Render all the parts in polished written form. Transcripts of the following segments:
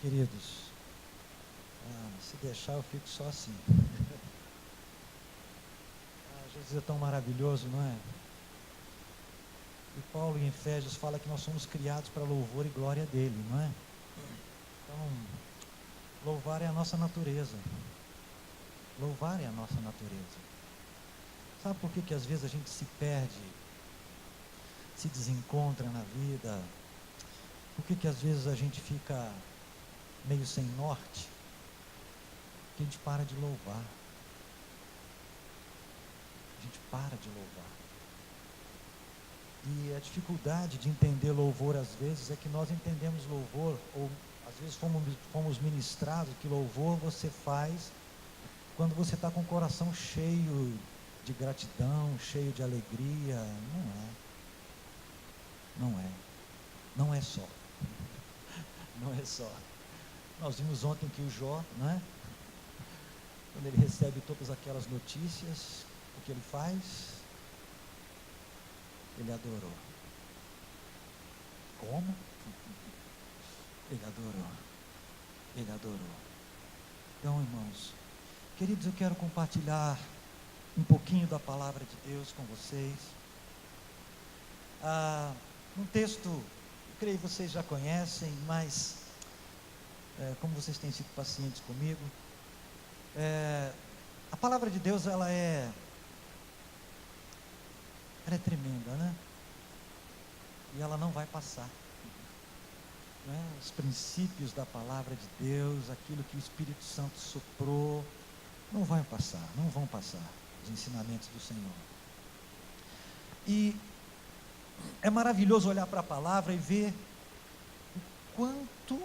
Queridos, se deixar eu fico só assim. Jesus é tão maravilhoso, não é? E Paulo em Efésios fala que nós somos criados para louvor e glória dele, não é? Então, louvar é a nossa natureza. Louvar é a nossa natureza. Sabe por que às vezes a gente se perde, se desencontra na vida? Por que às vezes a gente fica meio sem norte? Porque a gente para de louvar. A gente para de louvar. E a dificuldade de entender louvor às vezes é que nós entendemos louvor, ou às vezes fomos ministrados que louvor você faz quando você está com o coração cheio de gratidão, cheio de alegria. Não é só. Não é só. Nós vimos ontem que o Jó, não é? Quando ele recebe todas aquelas notícias, o que ele faz? Ele adorou. Como? Ele adorou. Ele adorou. Então, irmãos, queridos, eu quero compartilhar um pouquinho da palavra de Deus com vocês. Um texto, eu creio que vocês já conhecem, mas como vocês têm sido pacientes comigo, a palavra de Deus ela é tremenda, né? E ela não vai passar, né? Os princípios da palavra de Deus, aquilo que o Espírito Santo soprou, não vão passar, os ensinamentos do Senhor. E é maravilhoso olhar para a palavra e ver o quanto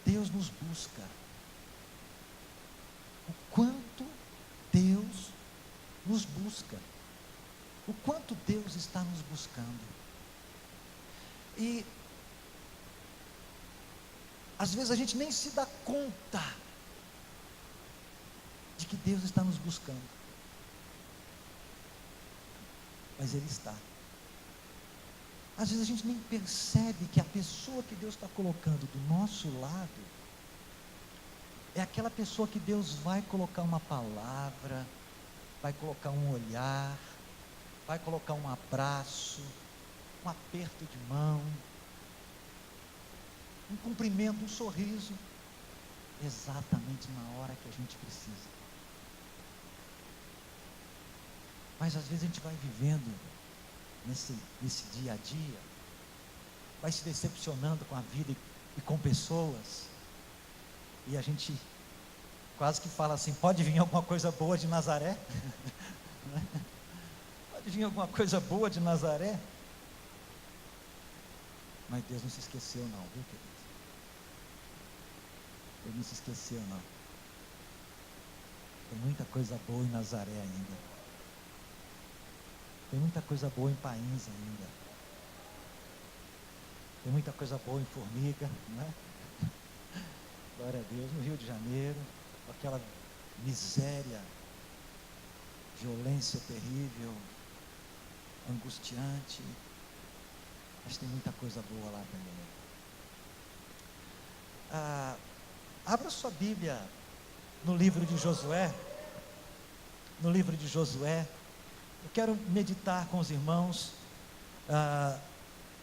Deus nos busca, o quanto Deus nos busca, o quanto Deus está nos buscando. E às vezes a gente nem se dá conta de que Deus está nos buscando, mas Ele está. Às vezes a gente nem percebe que a pessoa que Deus está colocando do nosso lado é aquela pessoa que Deus vai colocar uma palavra, vai colocar um olhar, vai colocar um abraço, um aperto de mão, um cumprimento, um sorriso, exatamente na hora que a gente precisa. Mas às vezes a gente vai vivendo nesse dia a dia, vai se decepcionando com a vida e com pessoas, e a gente quase que fala assim: pode vir alguma coisa boa de Nazaré? Pode vir alguma coisa boa de Nazaré? Mas Deus não se esqueceu não, viu, querido? Ele não se esqueceu não. Tem muita coisa boa em Nazaré ainda. Tem muita coisa boa em Painza ainda. Tem muita coisa boa em Formiga, não é? Glória a Deus. No Rio de Janeiro, aquela miséria, violência terrível, angustiante, mas tem muita coisa boa lá também. Abra sua Bíblia no livro de Josué. No livro de Josué, eu quero meditar com os irmãos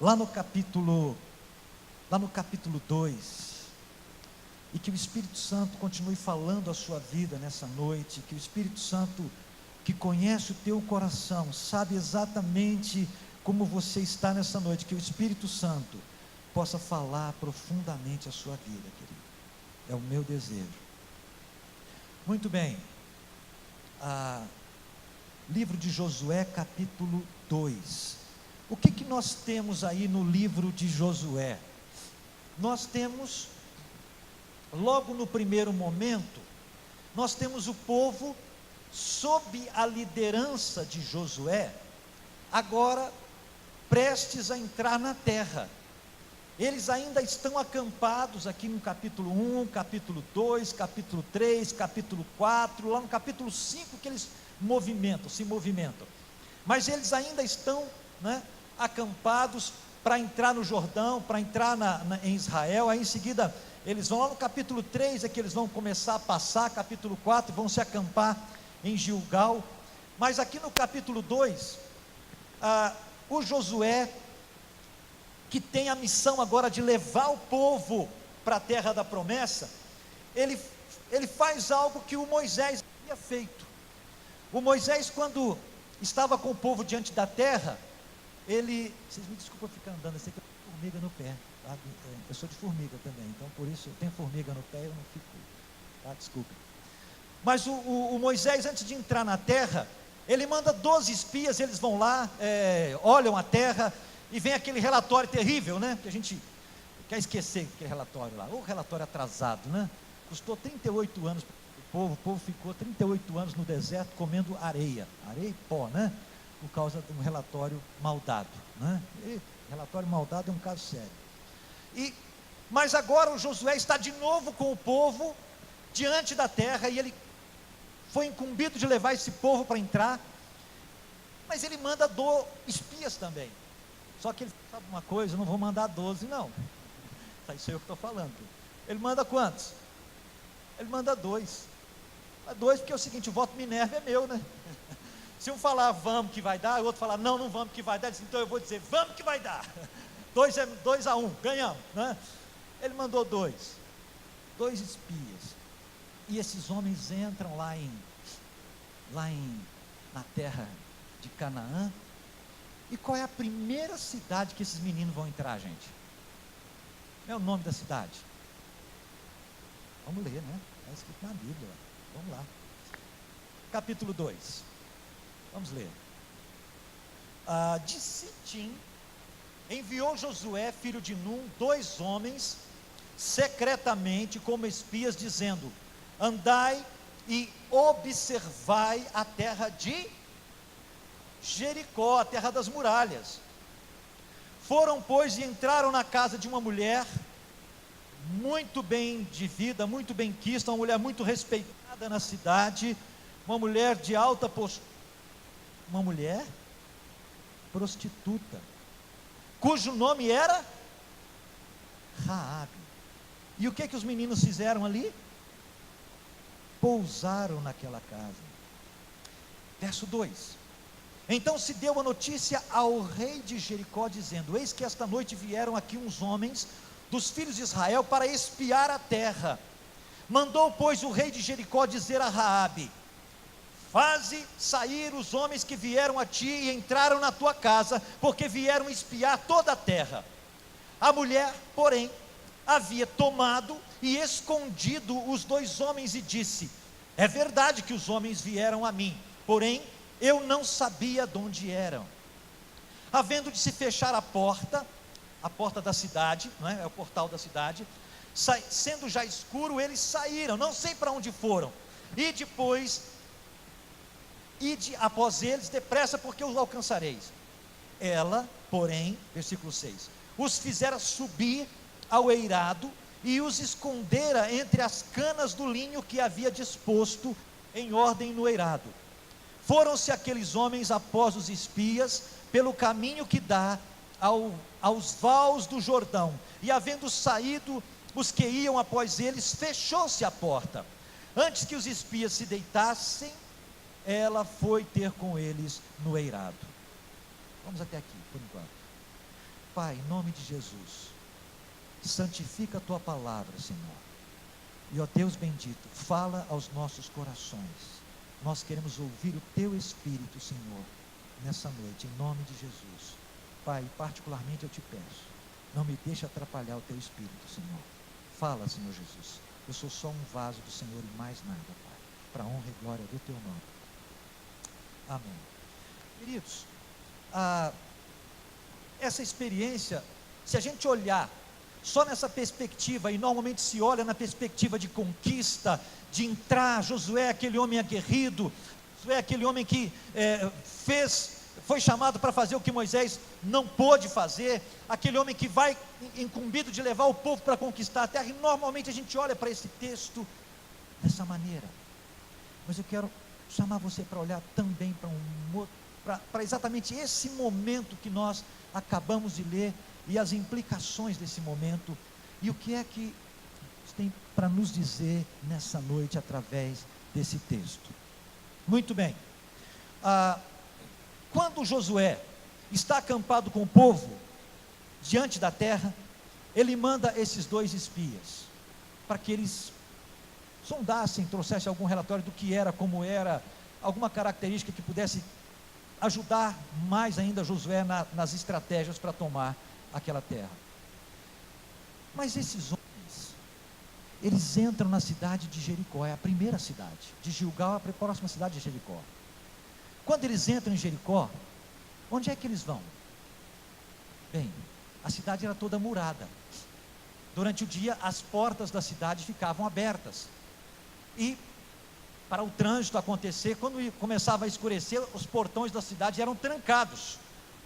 lá no capítulo 2, e que o Espírito Santo continue falando a sua vida nessa noite, que o Espírito Santo, que conhece o teu coração, sabe exatamente como você está nessa noite, que o Espírito Santo possa falar profundamente a sua vida, querido. É o meu desejo. Muito bem. Livro de Josué, capítulo 2. O que nós temos aí no livro de Josué? Nós temos, logo no primeiro momento, nós temos o povo sob a liderança de Josué, agora prestes a entrar na terra. Eles ainda estão acampados aqui no capítulo 1, capítulo 2, capítulo 3, capítulo 4, lá no capítulo 5 que eles se movimentam, mas eles ainda estão, né, acampados para entrar no Jordão, para entrar em Israel. Aí em seguida eles vão lá no capítulo 3, é que eles vão começar a passar, capítulo 4, vão se acampar em Gilgal. Mas aqui no capítulo 2, o Josué, que tem a missão agora de levar o povo para a terra da promessa, ele faz algo que o Moisés havia feito. O Moisés, quando estava com o povo diante da terra, vocês me desculpem ficar andando, eu sei que eu tenho formiga no pé, tá? Eu sou de formiga também, então por isso eu tenho formiga no pé, eu não fico, tá? Desculpa. Mas o Moisés, antes de entrar na terra, ele manda 12 espias, eles vão lá, olham a terra, e vem aquele relatório terrível, né? Que a gente quer esquecer aquele relatório lá, o relatório atrasado, né? Custou 38 anos para o povo ficou 38 anos no deserto comendo areia e pó, né? Por causa de um relatório maldado, né? E relatório maldado é um caso sério. Mas agora o Josué está de novo com o povo diante da terra, e ele foi incumbido de levar esse povo para entrar, mas ele manda espias também. Só que ele sabe uma coisa, eu não vou mandar 12 não, isso é eu que estou falando. Ele manda quantos? Ele manda 2, porque é o seguinte, o voto Minerva é meu, né? Se um falar vamos que vai dar, o outro falar não vamos que vai dar, então eu vou dizer vamos que vai dar. 2-1, ganhamos, né? Ele mandou 2 espias, e esses homens entram na terra de Canaã. E qual é a primeira cidade que esses meninos vão entrar, gente? Qual é o nome da cidade? Vamos ler, né? Está escrito na Bíblia. Vamos lá. Capítulo 2. Vamos ler. De Sitim, enviou Josué, filho de Num, 2 homens, secretamente como espias, dizendo: andai e observai a terra de Jericó, a terra das muralhas. Foram, pois, e entraram na casa de uma mulher muito bem de vida, muito bem quista, uma mulher muito respeitada na cidade, uma mulher de alta postura, uma mulher prostituta, cujo nome era Raabe. E o que os meninos fizeram ali? Pousaram naquela casa. Verso 2: então se deu a notícia ao rei de Jericó, dizendo: eis que esta noite vieram aqui uns homens dos filhos de Israel para espiar a terra. Mandou, pois, o rei de Jericó dizer a Raabe: faze sair os homens que vieram a ti e entraram na tua casa, porque vieram espiar toda a terra. A mulher, porém, havia tomado e escondido os 2 homens e disse: é verdade que os homens vieram a mim, porém eu não sabia de onde eram. Havendo de se fechar a porta da cidade, não é? É o portal da cidade, sendo já escuro, eles saíram, não sei para onde foram, e depois, ide após eles depressa, porque os alcançareis. Ela, porém, versículo 6, os fizera subir ao eirado, e os escondera entre as canas do linho que havia disposto em ordem no eirado. Foram-se aqueles homens após os espias, pelo caminho que dá aos vales do Jordão, e havendo saído os que iam após eles, fechou-se a porta. Antes que os espias se deitassem, ela foi ter com eles no eirado. Vamos até aqui, por enquanto. Pai, em nome de Jesus, santifica a tua palavra, Senhor, e ó Deus bendito, fala aos nossos corações. Nós queremos ouvir o teu Espírito, Senhor, nessa noite, em nome de Jesus. Pai, particularmente eu te peço, não me deixe atrapalhar o teu Espírito, Senhor. Fala, Senhor Jesus, eu sou só um vaso do Senhor e mais nada, Pai, para a honra e glória do teu nome. Amém. Queridos, essa experiência, se a gente olhar só nessa perspectiva, e normalmente se olha na perspectiva de conquista, de entrar, Josué é aquele homem aguerrido, Josué é aquele homem que foi chamado para fazer o que Moisés não pôde fazer, aquele homem que vai incumbido de levar o povo para conquistar a terra, e normalmente a gente olha para esse texto dessa maneira. Mas eu quero chamar você para olhar também para exatamente esse momento que nós acabamos de ler e as implicações desse momento, e o que é que tem para nos dizer nessa noite através desse texto. Muito bem, quando Josué está acampado com o povo diante da terra, ele manda esses 2 espias para que eles sondassem, trouxessem algum relatório do que era, como era, alguma característica que pudesse ajudar mais ainda Josué nas estratégias para tomar aquela terra. Mas esses homens, eles entram na cidade de Jericó, é a primeira cidade, de Gilgal, a próxima cidade de Jericó. Quando eles entram em Jericó, onde é que eles vão? Bem, a cidade era toda murada. Durante o dia, as portas da cidade ficavam abertas. E, para o trânsito acontecer, quando começava a escurecer, os portões da cidade eram trancados,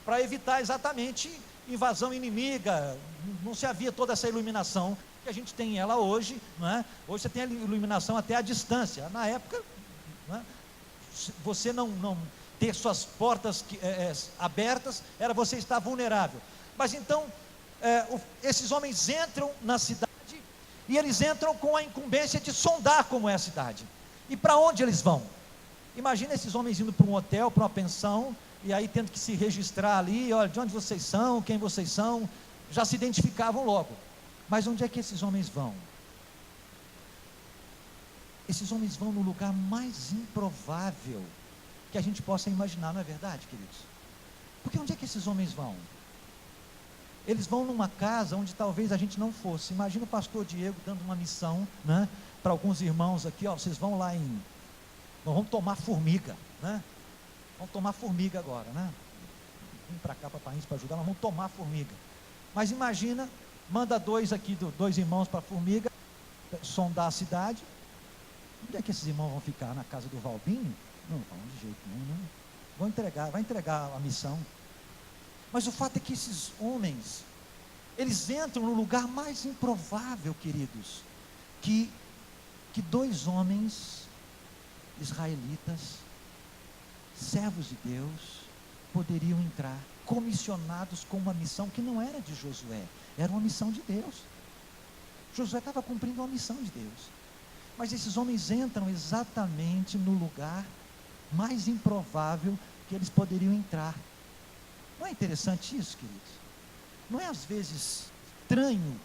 para evitar exatamente invasão inimiga. Não se havia toda essa iluminação que a gente tem ela hoje, não é? Hoje você tem a iluminação até à distância. Na época, não é? Você não ter suas portas abertas, era você estar vulnerável. Mas então, esses homens entram na cidade, e eles entram com a incumbência de sondar como é a cidade. E para onde eles vão? Imagina esses homens indo para um hotel, para uma pensão, e aí tendo que se registrar ali, olha, de onde vocês são, quem vocês são, já se identificavam logo. Mas onde é que esses homens vão? Esses homens vão no lugar mais improvável que a gente possa imaginar, não é verdade, queridos? Porque onde é que esses homens vão? Eles vão numa casa onde talvez a gente não fosse. Imagina o pastor Diego dando uma missão, né, para alguns irmãos aqui, ó, vocês vão lá nós vamos tomar formiga, né? Vamos tomar formiga agora, né? Vim para cá para País para ajudar, nós vamos tomar formiga. Mas imagina, manda 2 irmãos para a formiga, sondar a cidade. Onde é que esses irmãos vão ficar? Na casa do Valbinho? Não vão de jeito nenhum, não. Vai entregar a missão. Mas o fato é que esses homens, eles entram no lugar mais improvável, queridos, que 2 homens israelitas, servos de Deus, poderiam entrar, comissionados com uma missão que não era de Josué, era uma missão de Deus. Josué estava cumprindo uma missão de Deus, mas esses homens entram exatamente no lugar mais improvável que eles poderiam entrar. Não é interessante isso, queridos? Não é às vezes estranho?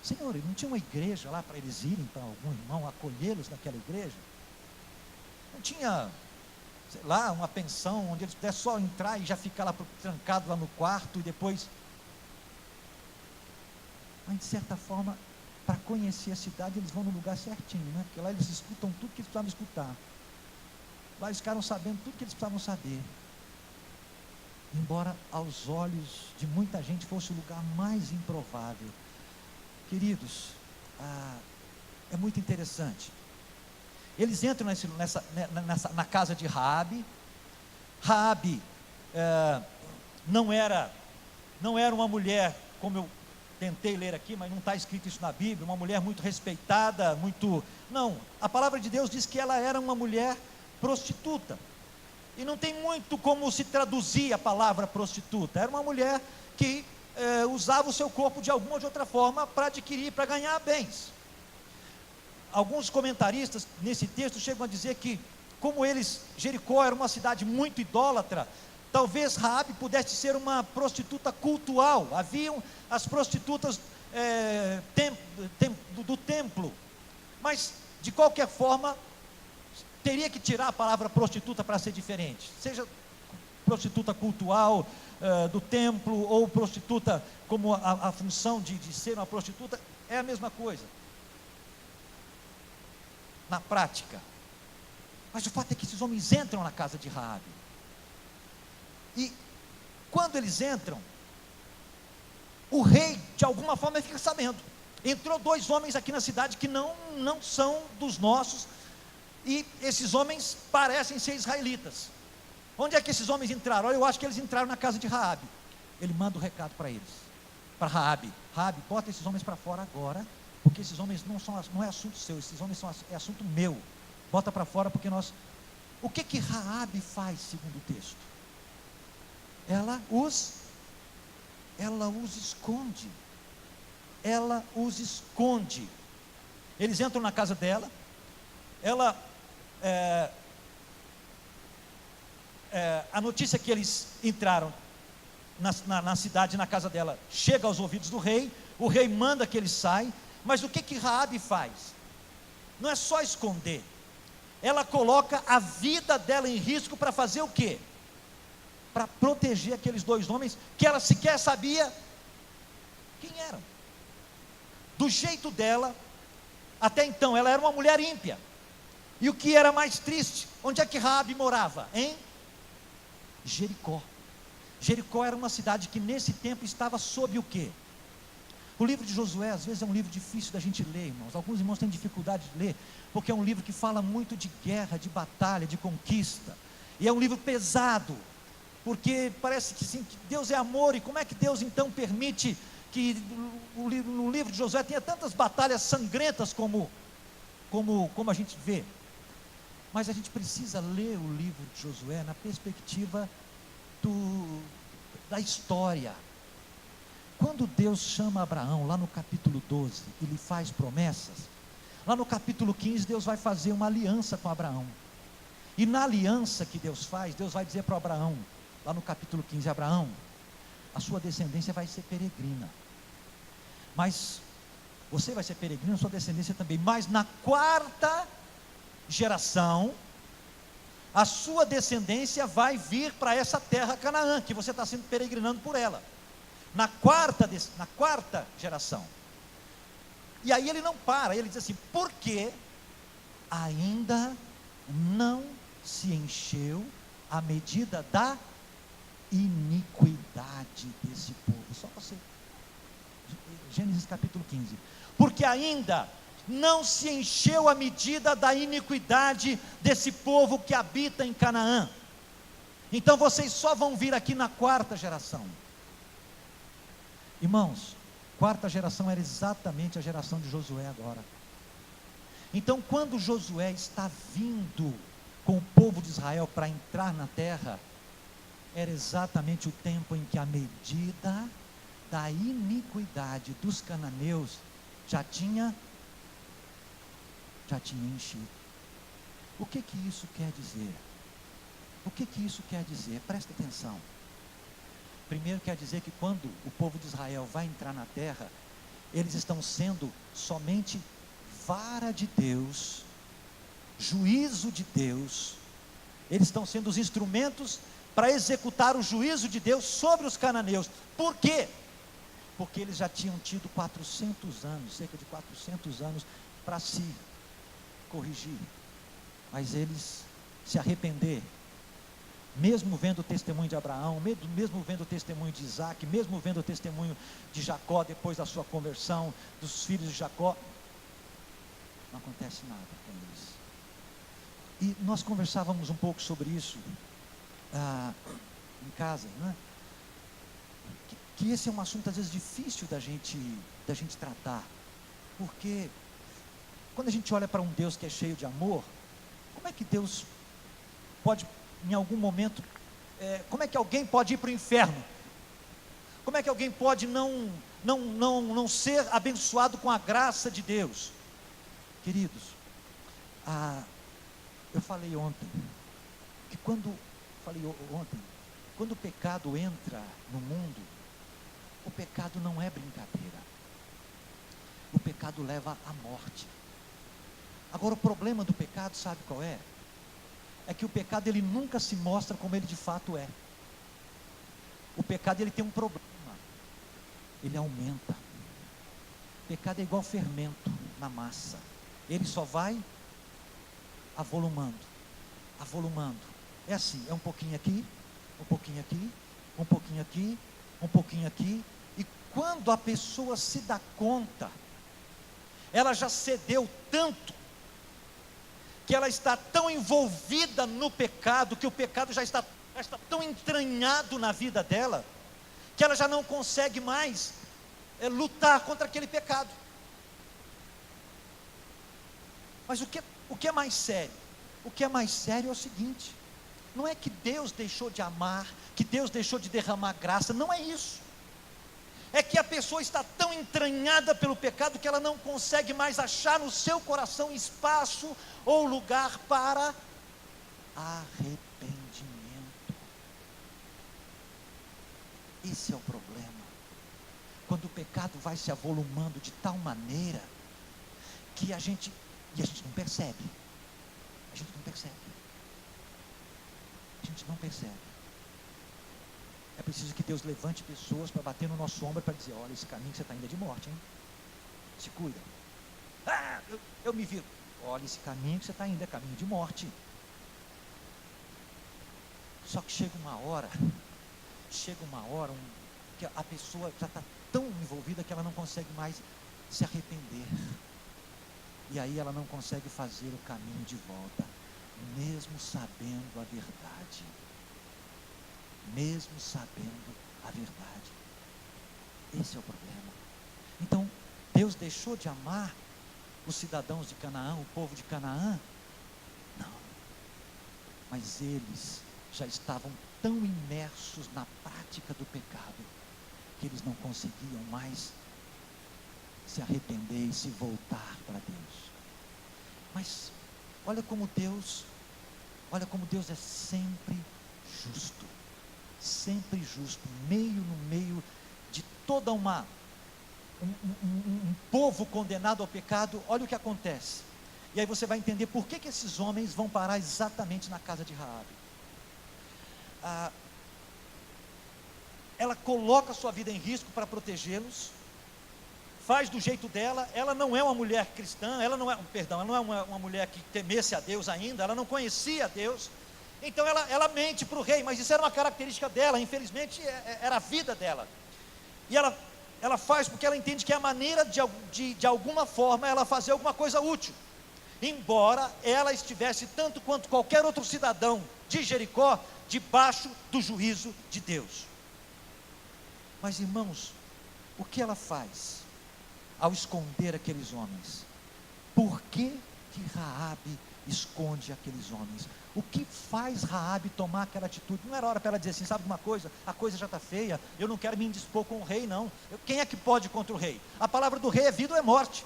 Senhor, não tinha uma igreja lá para eles irem, para algum irmão acolhê-los naquela igreja? Não tinha, sei lá, uma pensão onde eles pudessem só entrar e já ficar lá trancado lá no quarto e depois... Mas de certa forma, para conhecer a cidade, eles vão no lugar certinho, né? Porque lá eles escutam tudo que eles precisavam escutar. Lá eles ficaram sabendo tudo que eles precisavam saber. Embora aos olhos de muita gente fosse o lugar mais improvável. Queridos, é muito interessante. Eles entram na casa de Raabe. Raabe não era uma mulher, como eu tentei ler aqui, mas não está escrito isso na Bíblia, uma mulher muito respeitada, muito... Não, a palavra de Deus diz que ela era uma mulher prostituta. E não tem muito como se traduzir a palavra prostituta. Era uma mulher que usava o seu corpo de alguma ou de outra forma para adquirir, para ganhar bens. Alguns comentaristas nesse texto chegam a dizer que, como Jericó era uma cidade muito idólatra, talvez Raabe pudesse ser uma prostituta cultual. Haviam as prostitutas do templo, mas de qualquer forma teria que tirar a palavra prostituta para ser diferente, seja prostituta cultual do templo, ou prostituta como a função de ser uma prostituta, é a mesma coisa na prática. Mas o fato é que esses homens entram na casa de Raabe, e quando eles entram, o rei de alguma forma fica sabendo, entrou 2 homens aqui na cidade que não são dos nossos, e esses homens parecem ser israelitas. Onde é que esses homens entraram? Eu acho que eles entraram na casa de Raabe. Ele manda o recado para eles, para Raabe: Raabe, bota esses homens para fora agora, porque esses homens não é assunto seu, esses homens é assunto meu. Bota para fora, porque nós... O que Raabe faz segundo o texto? Ela os ela os esconde. Ela os esconde. Eles entram na casa dela, ela, a notícia que eles entraram na cidade, na casa dela, chega aos ouvidos do rei, o rei manda que eles saiam, mas o que Raabe faz? Não é só esconder, ela coloca a vida dela em risco para fazer o quê? Para proteger aqueles dois homens, que ela sequer sabia quem eram. Do jeito dela, até então, ela era uma mulher ímpia, e o que era mais triste, onde é que Raabe morava? Em Jericó. Jericó era uma cidade que nesse tempo estava sob o quê? O livro de Josué às vezes é um livro difícil da gente ler, irmãos. Alguns irmãos têm dificuldade de ler, porque é um livro que fala muito de guerra, de batalha, de conquista, e é um livro pesado, porque parece que sim, que Deus é amor, e como é que Deus então permite que no livro de Josué tenha tantas batalhas sangrentas como a gente vê? Mas a gente precisa ler o livro de Josué na perspectiva da história. Quando Deus chama Abraão, lá no capítulo 12, e lhe faz promessas, lá no capítulo 15, Deus vai fazer uma aliança com Abraão, e na aliança que Deus faz, Deus vai dizer para Abraão, lá no capítulo 15, Abraão, a sua descendência vai ser peregrina, mas você vai ser peregrino, a sua descendência também, mas na quarta geração, a sua descendência vai vir para essa terra Canaã, que você está sendo peregrinando por ela, na quarta geração. E aí ele não para, ele diz assim, porque ainda não se encheu a medida da iniquidade desse povo. Só você, Gênesis capítulo 15, porque ainda não se encheu a medida da iniquidade desse povo que habita em Canaã. Então vocês só vão vir aqui na quarta geração. Irmãos, quarta geração era exatamente a geração de Josué agora. Então quando Josué está vindo com o povo de Israel para entrar na terra, era exatamente o tempo em que a medida da iniquidade dos cananeus já tinha enchido. O que isso quer dizer? O que isso quer dizer? Presta atenção. Primeiro quer dizer que quando o povo de Israel vai entrar na terra, eles estão sendo somente vara de Deus, juízo de Deus, eles estão sendo os instrumentos para executar o juízo de Deus sobre os cananeus. Por quê? Porque eles já tinham tido 400 anos, cerca de 400 anos, para se corrigir, mas eles se arrepender, mesmo vendo o testemunho de Abraão, mesmo vendo o testemunho de Isaac, mesmo vendo o testemunho de Jacó, depois da sua conversão, dos filhos de Jacó, não acontece nada com eles. E nós conversávamos um pouco sobre isso em casa, né? Que esse é um assunto às vezes difícil da gente tratar, porque quando a gente olha para um Deus que é cheio de amor, como é que Deus pode, em algum momento, como é que alguém pode ir para o inferno? Como é que alguém pode não ser abençoado com a graça de Deus? Queridos, eu falei ontem, quando o pecado entra no mundo, o pecado não é brincadeira, o pecado leva à morte. Agora o problema do pecado, sabe qual é? É que o pecado ele nunca se mostra como ele de fato é. O pecado ele tem um problema, ele aumenta. O pecado é igual fermento na massa, ele só vai avolumando. É assim, é um pouquinho aqui, um pouquinho aqui, um pouquinho aqui, um pouquinho aqui, e quando a pessoa se dá conta, ela já cedeu tanto, que ela está tão envolvida no pecado, que o pecado já está tão entranhado na vida dela, que ela já não consegue mais lutar contra aquele pecado. Mas o que é mais sério? O que é mais sério é o seguinte: não é que Deus deixou de amar, que Deus deixou de derramar graça, não é isso. é que a pessoa está tão entranhada pelo pecado que ela não consegue mais achar no seu coração espaço ou lugar para arrependimento. Esse é o problema. Quando o pecado vai se avolumando de tal maneira que a gente não percebe. A gente não percebe. A gente não percebe. É preciso que Deus levante pessoas para bater no nosso ombro para dizer: olha, esse caminho que você está indo é de morte, hein? Se cuida. Eu me viro. Olha, esse caminho que você está indo é caminho de morte. Só que chega uma hora que a pessoa já está tão envolvida que ela não consegue mais se arrepender. E aí ela não consegue fazer o caminho de volta, mesmo sabendo a verdade. Mesmo sabendo a verdade. Esse é o problema. Então, Deus deixou de amar os cidadãos de Canaã, o povo de Canaã? Não. Mas eles já estavam tão imersos na prática do pecado que eles não conseguiam mais se arrepender e se voltar para Deus. Mas olha como Deus é sempre justo. Sempre justo, no meio de toda um povo condenado ao pecado. Olha o que acontece, e aí você vai entender por que esses homens vão parar exatamente na casa de Raabe. Ela coloca a sua vida em risco para protegê-los, faz do jeito dela. Ela não é uma mulher cristã, ela não é uma mulher que temesse a Deus ainda, ela não conhecia a Deus. Então ela mente para o rei, mas isso era uma característica dela, infelizmente era a vida dela. E ela faz porque ela entende que é a maneira de alguma forma ela fazer alguma coisa útil. Embora ela estivesse, tanto quanto qualquer outro cidadão de Jericó, debaixo do juízo de Deus. Mas irmãos, o que ela faz ao esconder aqueles homens? Por que Raabe esconde aqueles homens? O que faz Raabe tomar aquela atitude? Não era hora para ela dizer assim: sabe de uma coisa? A coisa já está feia, eu não quero me indispor com o rei, não. Quem é que pode contra o rei? A palavra do rei é vida ou é morte.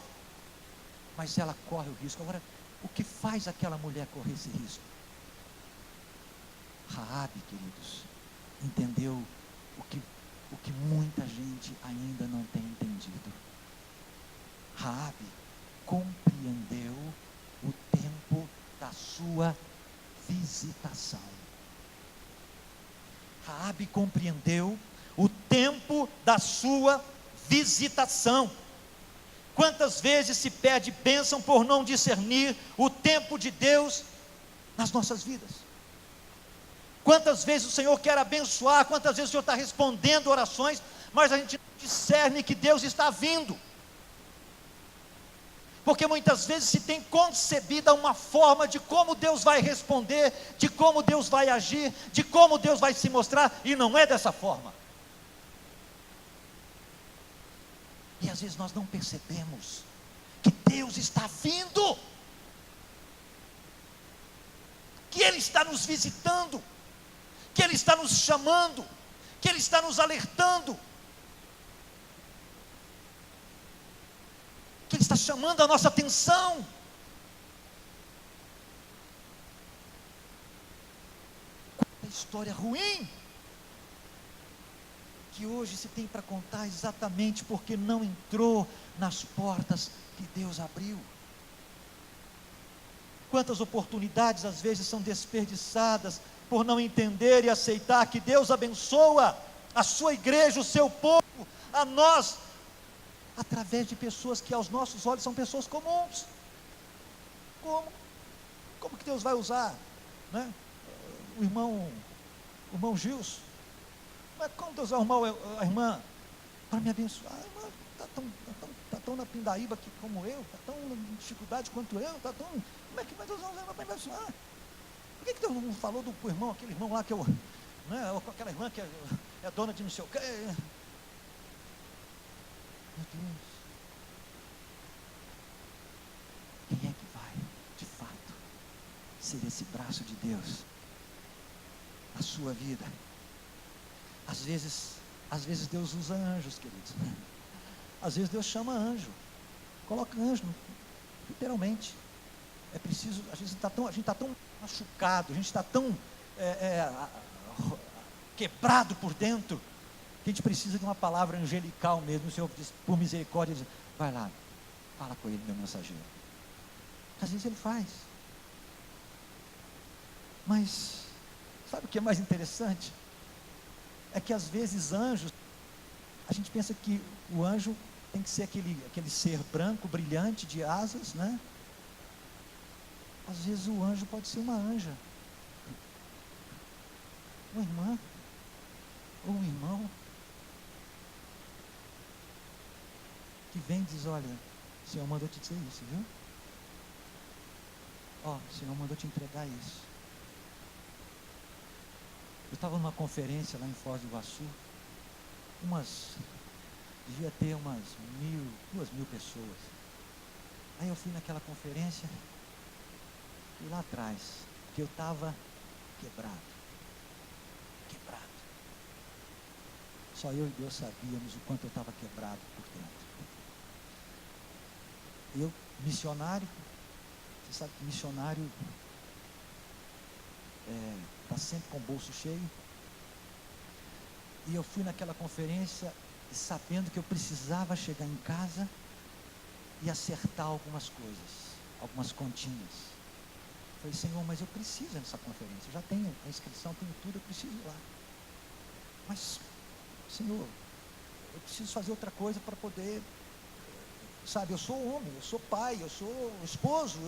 Mas ela corre o risco. Agora, o que faz aquela mulher correr esse risco? Raabe, queridos, entendeu o que muita gente ainda não tem entendido. Raabe compreendeu o tempo da sua visitação. Raabe compreendeu o tempo da sua visitação. Quantas vezes se perde bênção por não discernir o tempo de Deus nas nossas vidas? Quantas vezes o Senhor quer abençoar, quantas vezes o Senhor está respondendo orações, mas a gente não discerne que Deus está vindo. Porque muitas vezes se tem concebida uma forma de como Deus vai responder, de como Deus vai agir, de como Deus vai se mostrar, e não é dessa forma. E às vezes nós não percebemos que Deus está vindo, que Ele está nos visitando, que Ele está nos chamando, que Ele está nos alertando, que Ele está chamando a nossa atenção. Quanta história ruim que hoje se tem para contar, exatamente porque não entrou nas portas que Deus abriu. Quantas oportunidades às vezes são desperdiçadas por não entender e aceitar que Deus abençoa a sua igreja, o seu povo, a nós, através de pessoas que aos nossos olhos são pessoas comuns. Como que Deus vai usar, né? o irmão Gilson? Mas como Deus vai arrumar a irmã para me abençoar? A irmã está tão na pindaíba aqui como eu, está tão em dificuldade quanto eu, como é que vai Deus usar a irmã para me abençoar? Por que Deus não falou do irmão, aquele irmão lá que eu, né, ou com aquela irmã que é dona de não sei o quê? Meu Deus, quem é que vai, de fato, ser esse braço de Deus na sua vida? Às vezes Às vezes Deus usa anjos, queridos. Às vezes Deus chama anjo, coloca anjo, literalmente. É preciso, a gente está tão machucado, a gente está tão quebrado por dentro, que a gente precisa de uma palavra angelical mesmo. O Senhor diz, por misericórdia, diz, vai lá, fala com ele, meu mensageiro. Às vezes ele faz. Mas, sabe o que é mais interessante? É que às vezes anjos, a gente pensa que o anjo tem que ser aquele ser branco, brilhante, de asas, né? Às vezes o anjo pode ser uma anja, uma irmã, ou um irmão, que vem e diz, olha, o Senhor mandou te dizer isso, viu? Ó, o Senhor mandou te entregar isso. Eu estava numa conferência lá em Foz do Iguaçu, devia ter umas 2.000 pessoas. Aí eu fui naquela conferência, fui lá atrás, porque eu estava quebrado. Só eu e Deus sabíamos o quanto eu estava quebrado por dentro. Eu, missionário, você sabe que missionário está sempre com o bolso cheio. E eu fui naquela conferência sabendo que eu precisava chegar em casa e acertar algumas coisas, algumas continhas. Falei, Senhor, mas eu preciso nessa conferência, eu já tenho a inscrição, tenho tudo, eu preciso ir lá. Mas, Senhor, eu preciso fazer outra coisa para poder, sabe, eu sou homem, eu sou pai, eu sou esposo,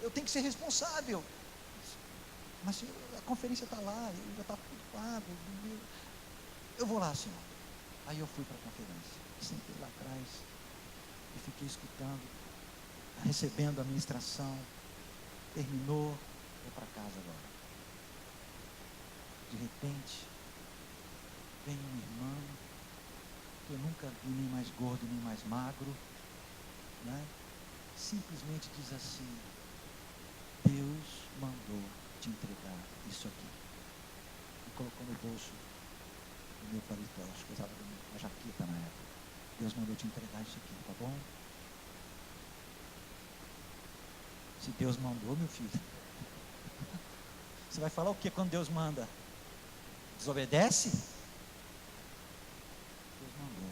eu tenho que ser responsável. Mas, Senhor, a conferência está lá, já está tudo pago, eu vou lá, Senhor. Aí eu fui para a conferência, sentei lá atrás e fiquei escutando, recebendo a ministração. Terminou, vou para casa agora. De repente, vem uma irmã, que eu nunca vi nem mais gordo, nem mais magro, né? Simplesmente diz assim, Deus mandou te entregar isso aqui. E colocou no bolso do meu paletó, acho que eu usava uma jaqueta na época. Deus mandou te entregar isso aqui, tá bom? Se Deus mandou, meu filho, você vai falar o que quando Deus manda? Desobedece? Deus mandou.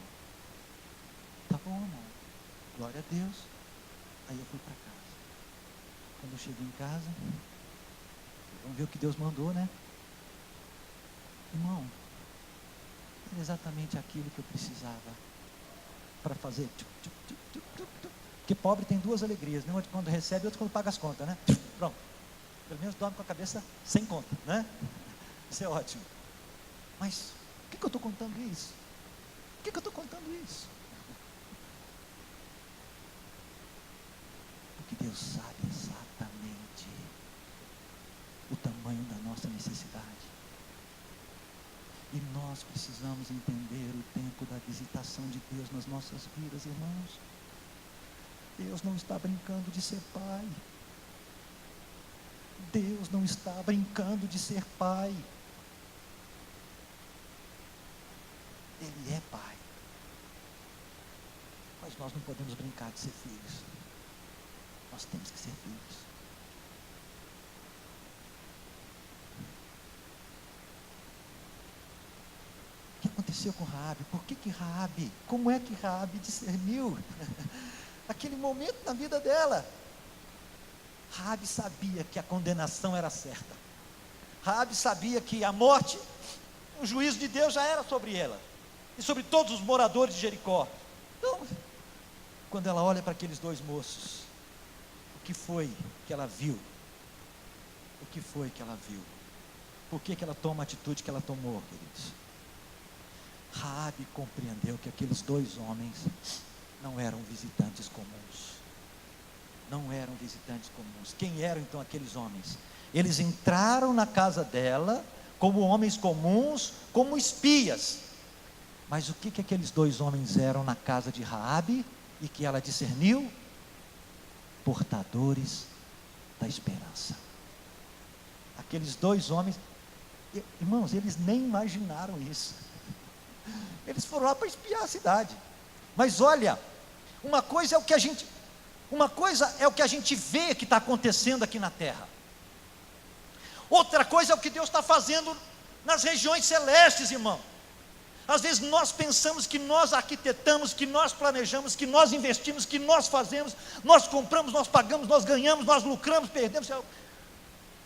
Tá bom, irmão. Glória a Deus. Aí eu fui para casa. Quando eu cheguei em casa, vamos ver o que Deus mandou, né? Irmão, era exatamente aquilo que eu precisava para fazer. Porque pobre tem duas alegrias, né? Uma quando recebe e outra quando paga as contas, né? Pronto. Pelo menos dorme com a cabeça sem conta, né? Isso é ótimo. Mas, por que eu estou contando isso? Por que eu estou contando isso? Porque Deus sabe exatamente o tamanho da nossa necessidade. E nós precisamos entender o tempo da visitação de Deus nas nossas vidas, irmãos. Deus não está brincando de ser pai. Deus não está brincando de ser pai. Ele é pai. Mas nós não podemos brincar de ser filhos. Nós temos que ser filhos. O que aconteceu com Raabe? Por que Raabe? Como é que Raabe discerniu aquele momento na vida dela? Raabe sabia que a condenação era certa. Raabe sabia que a morte, o juízo de Deus já era sobre ela e sobre todos os moradores de Jericó. Então, quando ela olha para aqueles dois moços, o que foi que ela viu? O que foi que ela viu? Por que ela toma a atitude que ela tomou, queridos? Raabe compreendeu que aqueles dois homens não eram visitantes comuns. Não eram visitantes comuns. Quem eram então aqueles homens? Eles entraram na casa dela como homens comuns, como espias. Mas o que aqueles dois homens eram na casa de Raabe e que ela discerniu? Portadores da esperança. Aqueles dois homens, irmãos, eles nem imaginaram isso. Eles foram lá para espiar a cidade. Mas olha, uma coisa é o que a gente vê que está acontecendo aqui na terra. Outra coisa é o que Deus está fazendo nas regiões celestes, irmão. Às vezes nós pensamos que nós arquitetamos, que nós planejamos, que nós investimos, que nós fazemos, nós compramos, nós pagamos, nós ganhamos, nós lucramos, perdemos.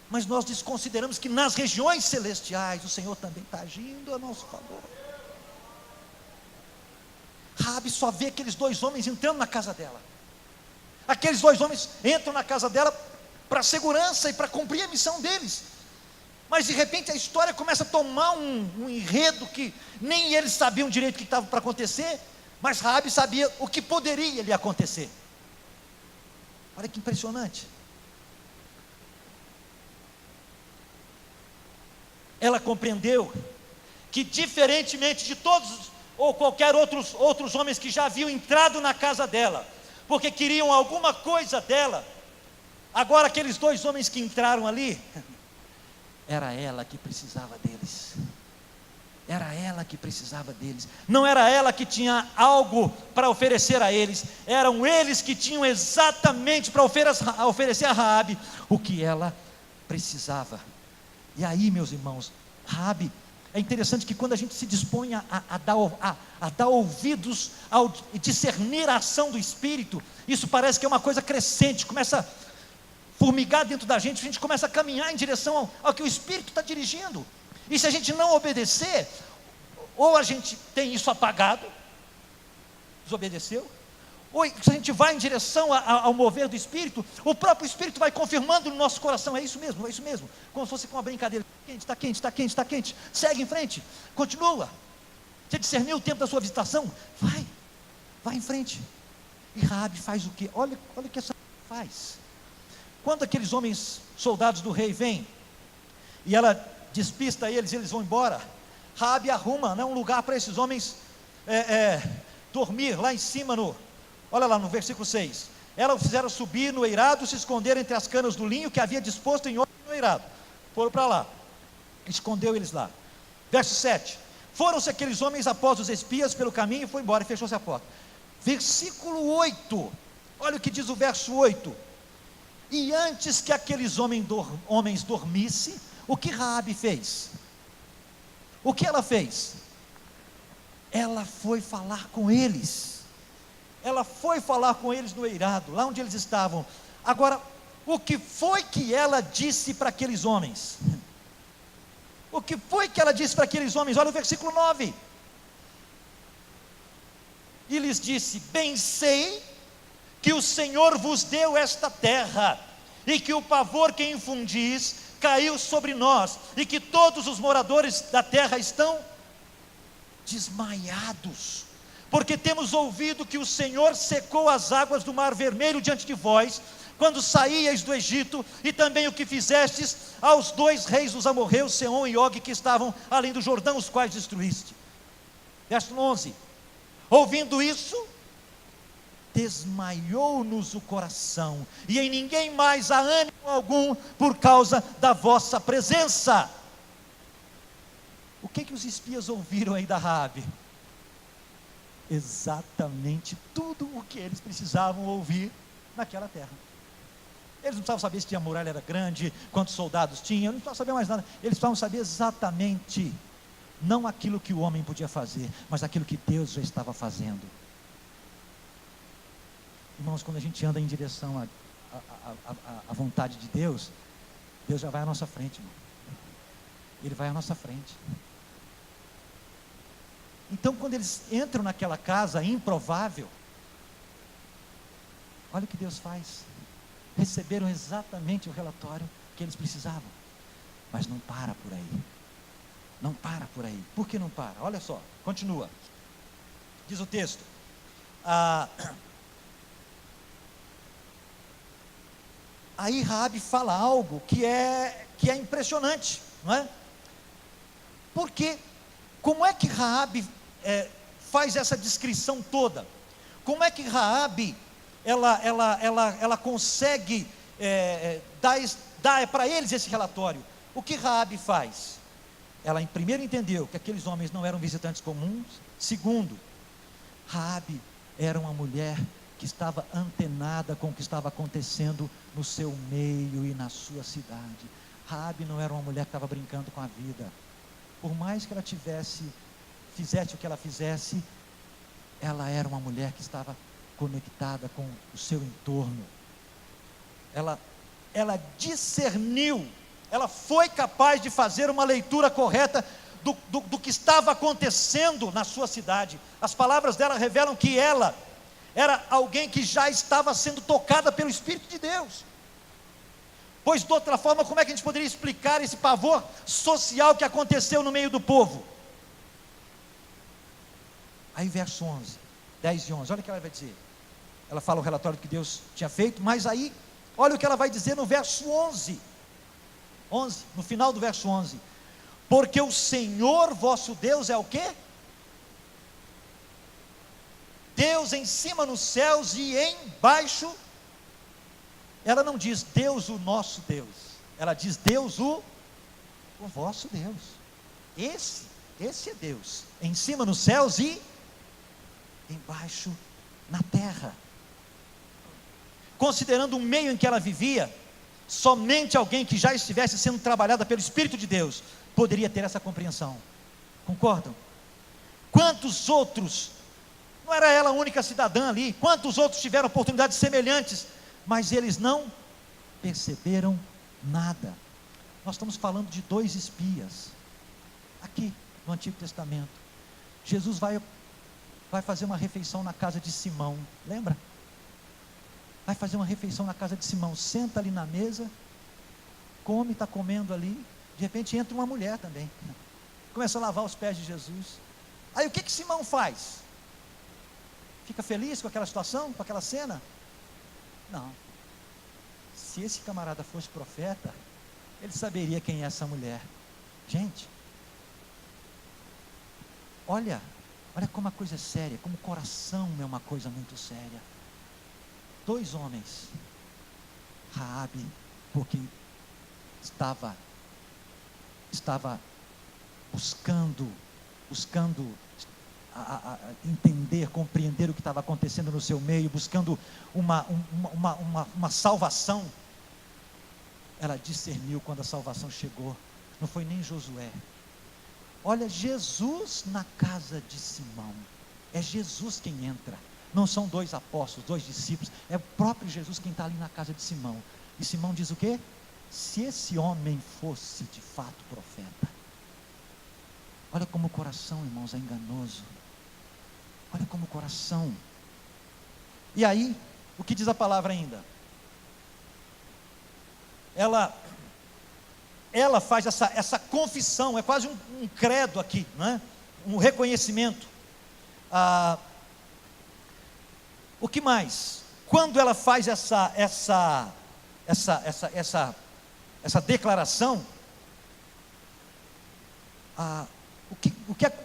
Mas nós desconsideramos que nas regiões celestiais o Senhor também está agindo a nosso favor. Raabe só vê aqueles dois homens entrando na casa dela. Aqueles dois homens entram na casa dela para segurança e para cumprir a missão deles. Mas de repente a história começa a tomar um enredo que nem eles sabiam direito o que estava para acontecer, mas Raabe sabia o que poderia lhe acontecer. Olha que impressionante. Ela compreendeu que, diferentemente de todos ou qualquer outros homens que já haviam entrado na casa dela, porque queriam alguma coisa dela, agora aqueles dois homens que entraram ali, era ela que precisava deles. Era ela que precisava deles. Não era ela que tinha algo para oferecer a eles. Eram eles que tinham exatamente para oferecer a Raabe o que ela precisava. E aí, meus irmãos, Raabe, é interessante que quando a gente se dispõe a dar ouvidos, ao discernir a ação do Espírito, isso parece que é uma coisa crescente, começa a formigar dentro da gente, a gente começa a caminhar em direção ao que o Espírito está dirigindo. E se a gente não obedecer, ou a gente tem isso apagado, desobedeceu, ou se a gente vai em direção ao mover do Espírito, o próprio Espírito vai confirmando no nosso coração, é isso mesmo, como se fosse com uma brincadeira, está quente, segue em frente, continua. Você discerniu o tempo da sua visitação? Vai em frente. E Raabe faz o quê? Olha o que essa faz. Quando aqueles homens, soldados do rei, vêm, e ela despista eles, e eles vão embora, Raabe arruma um lugar para esses homens dormir lá em cima, olha lá no versículo 6, ela o fizeram subir no eirado, se esconderam entre as canas do linho que havia disposto em ordem no eirado, foram para lá, escondeu eles lá. Verso 7, foram-se aqueles homens após os espias pelo caminho, e foi embora e fechou-se a porta. Versículo 8, olha o que diz o verso 8, e antes que aqueles homens dormissem, o que Raabe fez? O que ela fez? Ela foi falar com eles. Ela foi falar com eles no eirado, lá onde eles estavam. Agora, o que foi que ela disse para aqueles homens? O que foi que ela disse para aqueles homens? Olha o versículo 9. E lhes disse: bem sei que o Senhor vos deu esta terra, e que o pavor que infundis caiu sobre nós, e que todos os moradores da terra estão desmaiados, porque temos ouvido que o Senhor secou as águas do Mar Vermelho diante de vós, quando saíais do Egito, e também o que fizestes aos dois reis dos amorreus, Seom e Og, que estavam além do Jordão, os quais destruíste. Verso 11, ouvindo isso, desmaiou-nos o coração, e em ninguém mais há ânimo algum, por causa da vossa presença. O que os espias ouviram aí da Raabe? Exatamente tudo o que eles precisavam ouvir naquela terra. Eles não precisavam saber se a muralha era grande, quantos soldados tinham, não precisavam saber mais nada. Eles precisavam saber exatamente, não aquilo que o homem podia fazer, mas aquilo que Deus já estava fazendo. Irmãos, quando a gente anda em direção à vontade de Deus, Deus já vai à nossa frente, irmão. Ele vai à nossa frente. Então, quando eles entram naquela casa improvável, olha o que Deus faz. Receberam exatamente o relatório que eles precisavam. Mas não para por aí. Não para por aí. Por que não para? Olha só, continua. Diz o texto. Aí Raabe fala algo que é impressionante, não é? Porque como é que Raabe faz essa descrição toda? Como é que Raabe ela consegue dar para eles esse relatório? O que Raabe faz? ela primeiro entendeu que aqueles homens não eram visitantes comuns. Segundo, Raabe era uma mulher que estava antenada com o que estava acontecendo no seu meio e na sua cidade. Raabe não era uma mulher que estava brincando com a vida. Por mais que ela fizesse o que ela fizesse, ela era uma mulher que estava conectada com o seu entorno. Ela discerniu, ela foi capaz de fazer uma leitura correta do que estava acontecendo na sua cidade. As palavras dela revelam que ela era alguém que já estava sendo tocada pelo Espírito de Deus. Pois de outra forma, como é que a gente poderia explicar esse pavor social que aconteceu no meio do povo? Aí verso 11, 10 e 11, olha o que ela vai dizer. Ela fala o relatório que Deus tinha feito, mas aí, olha o que ela vai dizer no verso 11, no final do verso 11. Porque o Senhor vosso Deus é o quê? Deus em cima nos céus e embaixo. Ela não diz Deus o nosso Deus, ela diz Deus o vosso Deus. Esse é Deus, em cima nos céus e embaixo na terra. Considerando o meio em que ela vivia, somente alguém que já estivesse sendo trabalhada pelo Espírito de Deus poderia ter essa compreensão. Concordam? Quantos outros, não era ela a única cidadã ali, quantos outros tiveram oportunidades semelhantes, mas eles não perceberam nada. Nós estamos falando de 2 espias, aqui no Antigo Testamento. Jesus vai fazer uma refeição na casa de Simão, lembra? Vai fazer uma refeição na casa de Simão, senta ali na mesa, come, está comendo ali, de repente entra uma mulher também, começa a lavar os pés de Jesus. Aí o que Simão faz? Fica feliz com aquela situação, com aquela cena? Não. Se esse camarada fosse profeta, ele saberia quem é essa mulher. Gente, olha como a coisa é séria, como o coração é uma coisa muito séria. 2 homens, Raabe, porque estava buscando entender, compreender o que estava acontecendo no seu meio, buscando uma salvação. Ela discerniu quando a salvação chegou. Não foi nem Josué. Olha, Jesus na casa de Simão. É Jesus quem entra. Não são 2 apóstolos, 2 discípulos. É o próprio Jesus quem está ali na casa de Simão. E Simão diz o quê? Se esse homem fosse de fato profeta. Olha como o coração, irmãos, é enganoso. Olha como o coração. E aí, o que diz a palavra ainda? Ela faz essa confissão, é quase um credo aqui, não é? Um reconhecimento. O que mais? Quando ela faz essa declaração,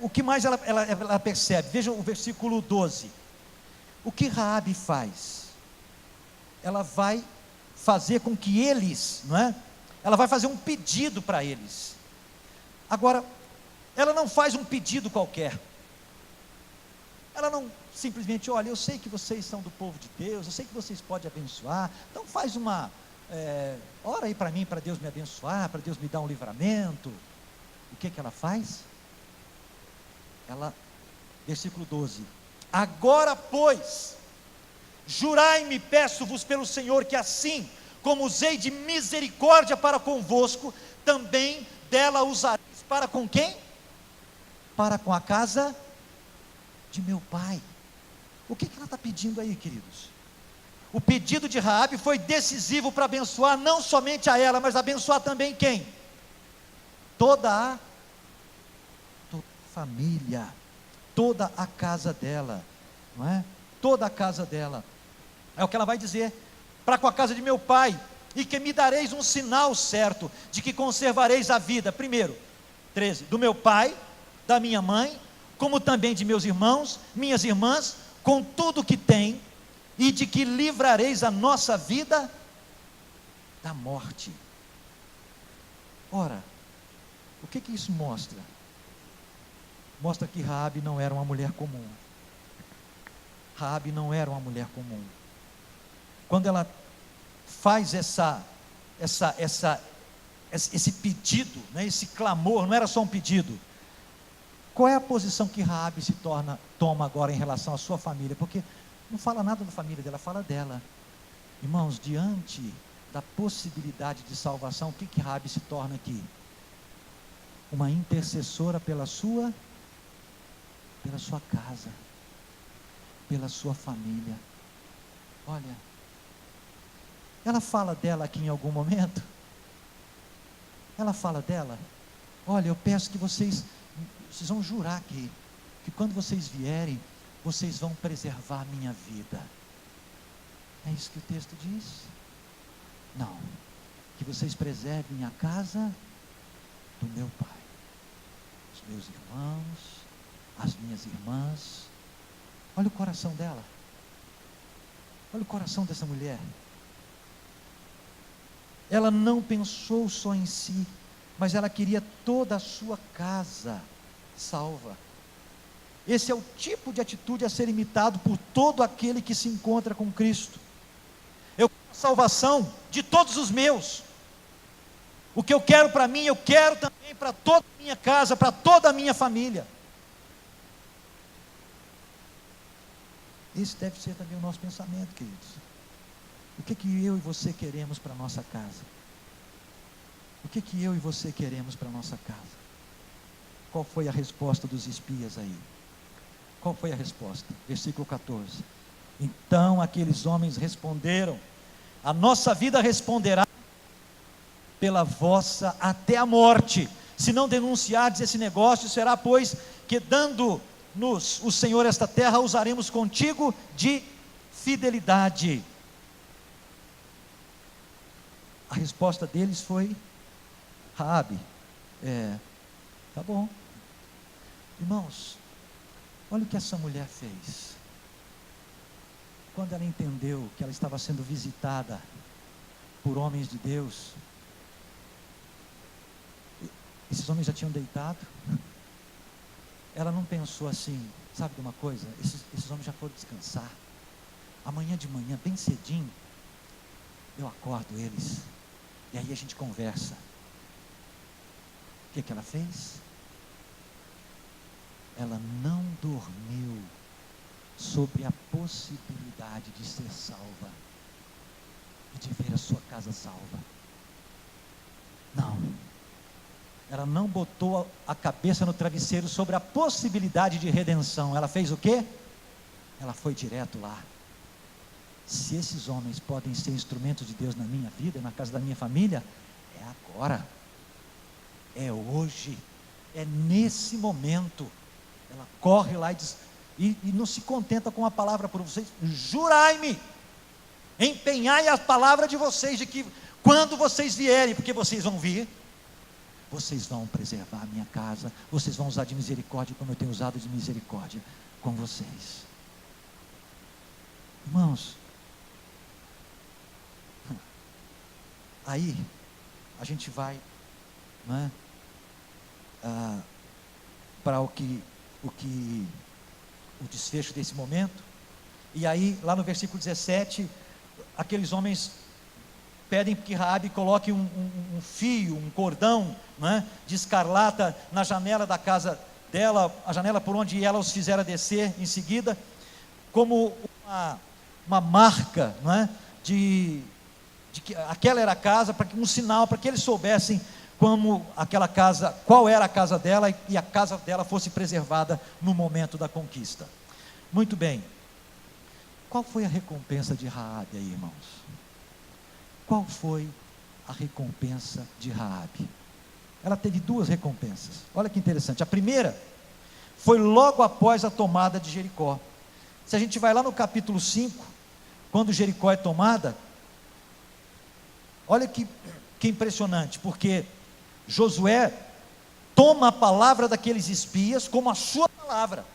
o que mais ela percebe? Veja o versículo 12. O que Raabe faz? Ela vai fazer com que eles, não é? Ela vai fazer um pedido para eles. Agora, ela não faz um pedido qualquer. Ela não simplesmente, olha, eu sei que vocês são do povo de Deus, eu sei que vocês podem abençoar, então faz ora aí para mim, para Deus me abençoar, para Deus me dar um livramento. O que ela faz? Versículo 12, agora pois, jurai-me, peço-vos pelo Senhor, que assim como usei de misericórdia para convosco, também dela usareis para com quem? Para com a casa de meu pai. O que ela está pedindo aí, queridos? O pedido de Raabe foi decisivo para abençoar não somente a ela, mas abençoar também quem? Toda a família, toda a casa dela, não é? Toda a casa dela. É o que ela vai dizer: para com a casa de meu pai, e que me dareis um sinal certo, de que conservareis a vida, primeiro, 13, do meu pai, da minha mãe, como também de meus irmãos, minhas irmãs, com tudo que tem, e de que livrareis a nossa vida da morte. Ora, O que que isso mostra? Mostra que Raabe não era uma mulher comum. Raabe não era uma mulher comum. Quando ela faz esse pedido, né, esse clamor, não era só um pedido. Qual é a posição que Raabe toma agora em relação à sua família? Porque não fala nada da família dela, fala dela. Irmãos, diante da possibilidade de salvação, o que que Raabe se torna aqui? Uma intercessora pela sua casa, pela sua família. Olha, ela fala dela aqui em algum momento. Ela fala dela. Olha, eu peço que vocês vão jurar que quando vocês vierem, vocês vão preservar a minha vida. É isso que o texto diz? Não. Que vocês preservem a casa do meu pai, os meus irmãos, as minhas irmãs. Olha o coração dela. Olha o coração dessa mulher. Ela não pensou só em si, mas ela queria toda a sua casa salva. Esse é o tipo de atitude a ser imitado por todo aquele que se encontra com Cristo. Eu quero a salvação de todos os meus. O que eu quero para mim, eu quero também para toda a minha casa, para toda a minha família. Esse deve ser também o nosso pensamento, queridos. O que que eu e você queremos para a nossa casa? O que que eu e você queremos para a nossa casa? Qual foi a resposta dos espias aí? Qual foi a resposta? Versículo 14. Então aqueles homens responderam: a nossa vida responderá pela vossa até a morte, se não denunciardes esse negócio. Será, pois, que dando-nos o Senhor esta terra, usaremos contigo de fidelidade. A resposta deles foi: Raabe, tá bom. Irmãos, olha o que essa mulher fez. Quando ela entendeu que ela estava sendo visitada por homens de Deus, esses homens já tinham deitado. Ela não pensou assim, sabe de uma coisa? Esses homens já foram descansar. Amanhã de manhã, bem cedinho, eu acordo eles, e aí a gente conversa. O que que ela fez? Ela não dormiu sobre a possibilidade de ser salva e de ver a sua casa salva. Não. Ela não botou a cabeça no travesseiro sobre a possibilidade de redenção. Ela fez o quê? Ela foi direto lá. Se esses homens podem ser instrumentos de Deus na minha vida, na casa da minha família, é agora, é hoje, é nesse momento. Ela corre lá e diz, e não se contenta com a palavra por vocês: jurai-me, empenhai a palavra de vocês, de que quando vocês vierem, porque vocês vão vir, vocês vão preservar a minha casa, vocês vão usar de misericórdia como eu tenho usado de misericórdia com vocês. Irmãos, aí a gente vai, né, para o desfecho desse momento. E aí lá no versículo 17, aqueles homens pedem que Raabe coloque um fio, um cordão, né, de escarlata na janela da casa dela, a janela por onde ela os fizera descer em seguida, como uma marca, né, de que aquela era a casa, para que um sinal, para que eles soubessem como aquela casa, qual era a casa dela, e a casa dela fosse preservada no momento da conquista. Muito bem. Qual foi a recompensa de Raabe aí, irmãos? Qual foi a recompensa de Raabe? Ela teve duas recompensas. Olha que interessante. A primeira foi logo após a tomada de Jericó. Se a gente vai lá no capítulo 5, quando Jericó é tomada, olha que impressionante, porque Josué toma a palavra daqueles espias como a sua palavra,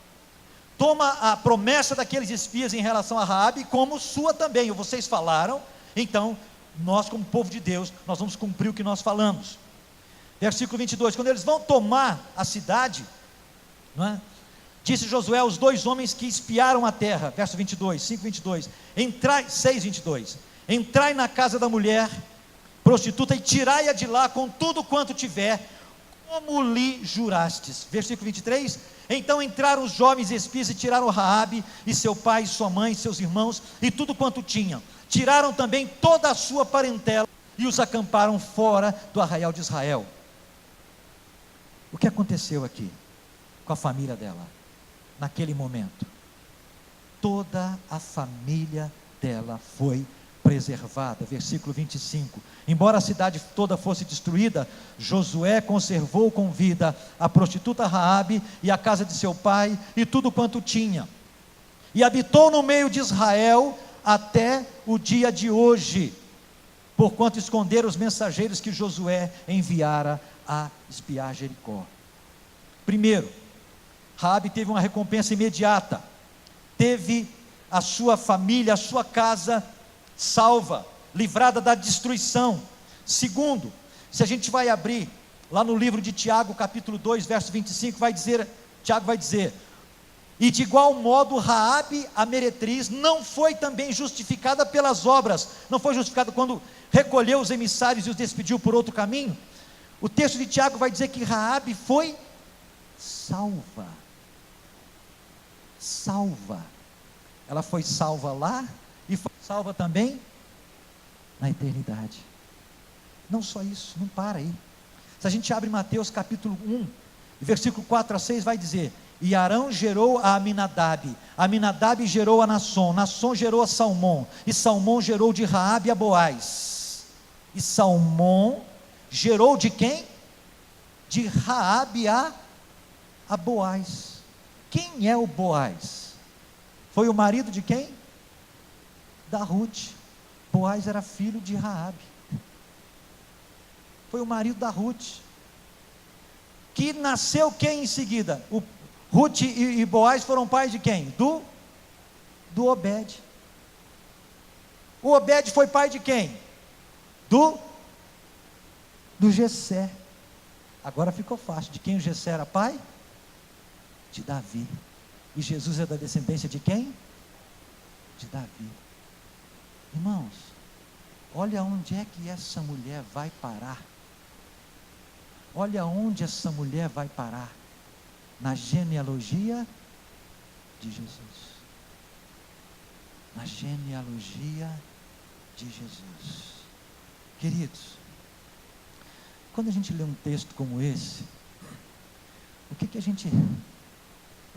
toma a promessa daqueles espias em relação a Raabe como sua também. Vocês falaram, então nós, como povo de Deus, nós vamos cumprir o que nós falamos. Versículo 22, quando eles vão tomar a cidade, não é? Disse Josué aos 2 homens que espiaram a terra, verso 22, 5:22, 6:22, entrai na casa da mulher prostituta e tirai-a de lá com tudo quanto tiver, como lhe jurastes. Versículo 23, então entraram os jovens espias e tiraram Raabe e seu pai, e sua mãe, e seus irmãos, e tudo quanto tinham. Tiraram também toda a sua parentela, e os acamparam fora do arraial de Israel. O que aconteceu aqui com a família dela, naquele momento? Toda a família dela foi preservada. Versículo 25, embora a cidade toda fosse destruída, Josué conservou com vida a prostituta Raabe e a casa de seu pai e tudo quanto tinha, e habitou no meio de Israel até o dia de hoje, porquanto esconderam os mensageiros que Josué enviara a espiar Jericó. Primeiro, Raabe teve uma recompensa imediata, teve a sua família, a sua casa salva, livrada da destruição. Segundo, se a gente vai abrir lá no livro de Tiago, capítulo 2, verso 25, Tiago vai dizer, e de igual modo Raabe, a meretriz, não foi também justificada pelas obras, não foi justificada quando recolheu os emissários e os despediu por outro caminho. O texto de Tiago vai dizer que Raabe foi salva, ela foi salva lá, e foi salva também na eternidade. Não só isso, não para aí. Se a gente abre Mateus capítulo 1, versículo 4 a 6, vai dizer, e Arão gerou a Aminadab, Aminadab gerou a Nasson, Nasson gerou a Salmão, e Salmão gerou de Raabe a Boaz, e Salmão gerou de quem? De Raabe a Boaz. Quem é o Boaz? Foi o marido de quem? Da Ruth. Boaz era filho de Raabe, foi o marido da Ruth, que nasceu quem em seguida? Ruth e Boaz foram pais de quem? Do Obed. O Obed foi pai de quem? Do Jessé. Agora ficou fácil, de quem o Jessé era pai? De Davi. E Jesus é da descendência de quem? De Davi. Irmãos, olha onde é que essa mulher vai parar. Olha onde essa mulher vai parar. Na genealogia de Jesus. Na genealogia de Jesus. Queridos, quando a gente lê um texto como esse, o que a gente...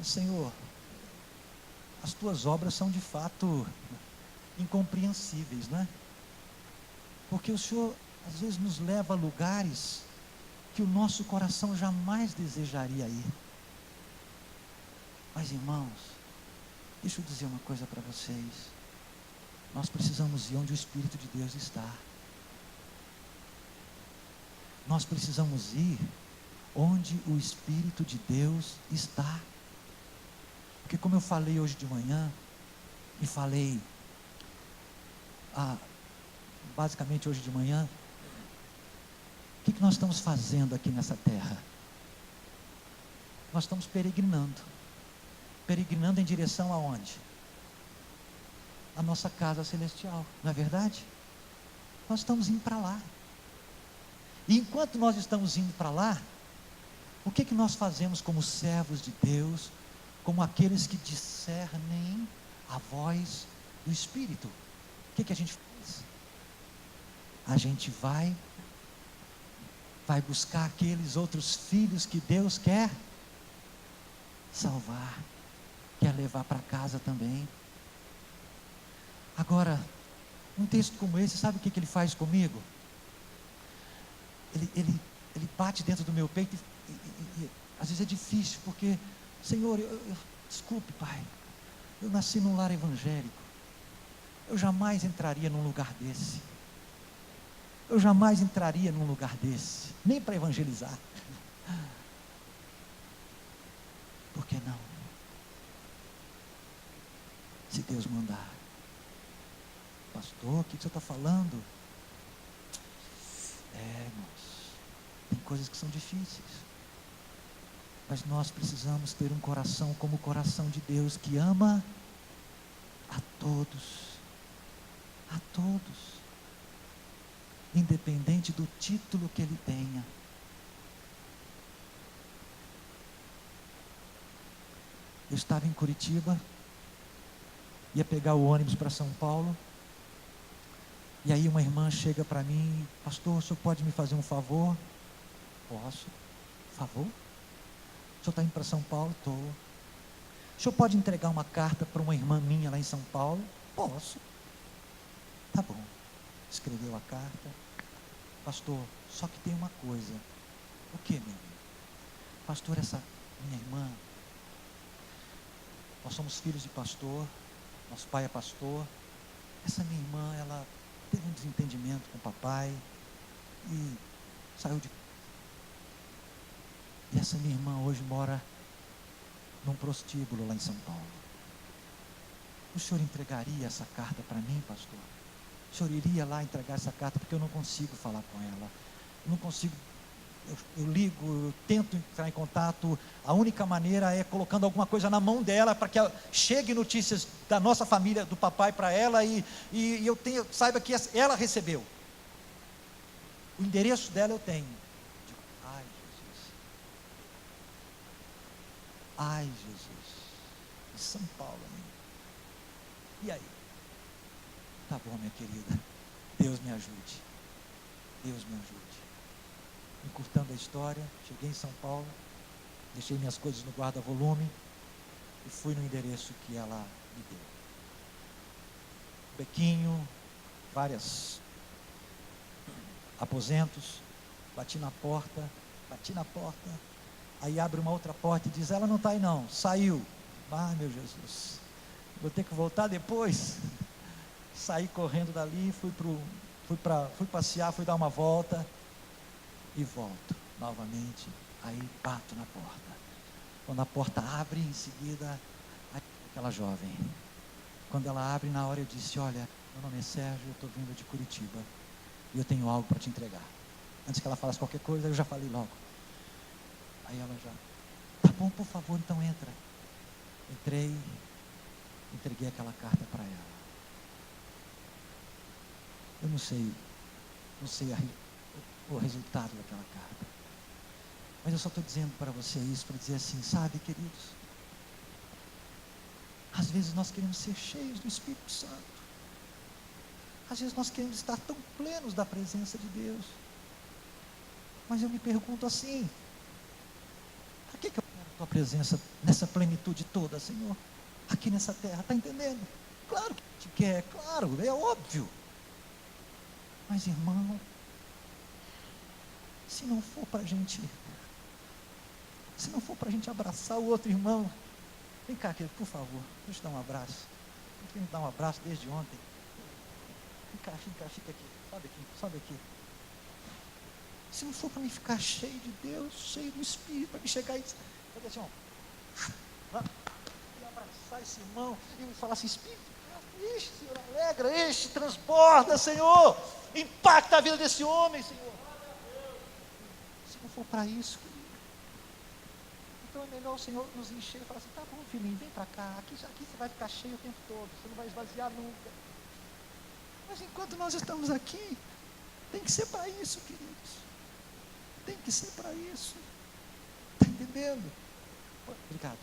Senhor, as tuas obras são de fato incompreensíveis, não é? Porque o Senhor às vezes nos leva a lugares que o nosso coração jamais desejaria ir. Mas irmãos, deixa eu dizer uma coisa para vocês, nós precisamos ir onde o Espírito de Deus está. Nós precisamos ir onde o Espírito de Deus está. Porque como eu falei hoje de manhã, e falei basicamente hoje de manhã, o que nós estamos fazendo aqui nessa terra? Nós estamos peregrinando em direção aonde? A nossa casa celestial, não é verdade? Nós estamos indo para lá, e enquanto nós estamos indo para lá, o que nós fazemos como servos de Deus, como aqueles que discernem a voz do Espírito? O que a gente faz? A gente vai buscar aqueles outros filhos que Deus quer salvar, quer levar para casa também. Agora, um texto como esse, sabe o que ele faz comigo? Ele bate dentro do meu peito e às vezes é difícil, porque, Senhor, desculpe, Pai, eu nasci num lar evangélico, eu jamais entraria num lugar desse, nem para evangelizar. Por que não? Se Deus mandar. Pastor, o que você está falando? Irmãos, tem coisas que são difíceis. Mas nós precisamos ter um coração como o coração de Deus, que ama a todos. A todos. Independente do título que ele tenha. Eu estava em Curitiba, ia pegar o ônibus para São Paulo, e aí uma irmã chega para mim: pastor, o senhor pode me fazer um favor? Posso. Favor? O senhor está indo para São Paulo? Estou. O senhor pode entregar uma carta para uma irmã minha lá em São Paulo? Posso. Tá bom. Escreveu a carta. Pastor, só que tem uma coisa. O que, meu amigo? Pastor, essa minha irmã, nós somos filhos de pastor, nosso pai é pastor. Essa minha irmã, ela teve um desentendimento com o papai e saiu de... E essa minha irmã hoje mora num prostíbulo lá em São Paulo. O senhor entregaria essa carta para mim, pastor? O senhor iria lá entregar essa carta? Porque eu não consigo falar com ela. Eu não consigo... Eu ligo, eu tento entrar em contato. A única maneira é colocando alguma coisa na mão dela, para que chegue notícias da nossa família, do papai, para ela, e eu saiba que ela recebeu. O endereço dela eu tenho. Digo, ai Jesus, ai Jesus, em São Paulo ainda. E aí? Tá bom, minha querida, Deus me ajude, Deus me ajude. Encurtando a história, cheguei em São Paulo, deixei minhas coisas no guarda-volume e fui no endereço que ela me deu. Bequinho, vários aposentos, bati na porta, aí abre uma outra porta e diz: ela não está aí não, saiu. Ah, meu Jesus, vou ter que voltar depois. Saí correndo dali, fui passear, fui dar uma volta. E volto novamente, aí bato na porta. Quando a porta abre, em seguida, aquela jovem. Quando ela abre, na hora eu disse: olha, meu nome é Sérgio, eu estou vindo de Curitiba, e eu tenho algo para te entregar. Antes que ela falasse qualquer coisa, eu já falei logo. Aí ela já: tá bom, por favor, então entra. Entrei, entreguei aquela carta para ela. Eu não sei o resultado daquela carta, mas eu só estou dizendo para você isso, para dizer assim, sabe, queridos, às vezes nós queremos ser cheios do Espírito Santo, às vezes nós queremos estar tão plenos da presença de Deus, mas eu me pergunto assim: para que eu quero a tua presença nessa plenitude toda, Senhor, aqui nessa terra? Está entendendo? Claro que te quer, claro, é óbvio, mas irmão, se não for para a gente abraçar o outro irmão, vem cá, querido, por favor, deixa eu te dar um abraço. Não tem me dar um abraço desde ontem. Vem cá, fica aqui, sobe aqui. Se não for para mim ficar cheio de Deus, cheio do Espírito, para me chegar e assim, e abraçar esse irmão e falar assim: Espírito, enche, Senhor, alegra, enche, transborda, Senhor, impacta a vida desse homem, Senhor. Se não for para isso, então é melhor o Senhor nos encher e falar assim: tá bom, filhinho, vem para cá, aqui você vai ficar cheio o tempo todo, você não vai esvaziar nunca. Mas enquanto nós estamos aqui, tem que ser para isso, queridos, tem que ser para isso, está entendendo? Obrigado.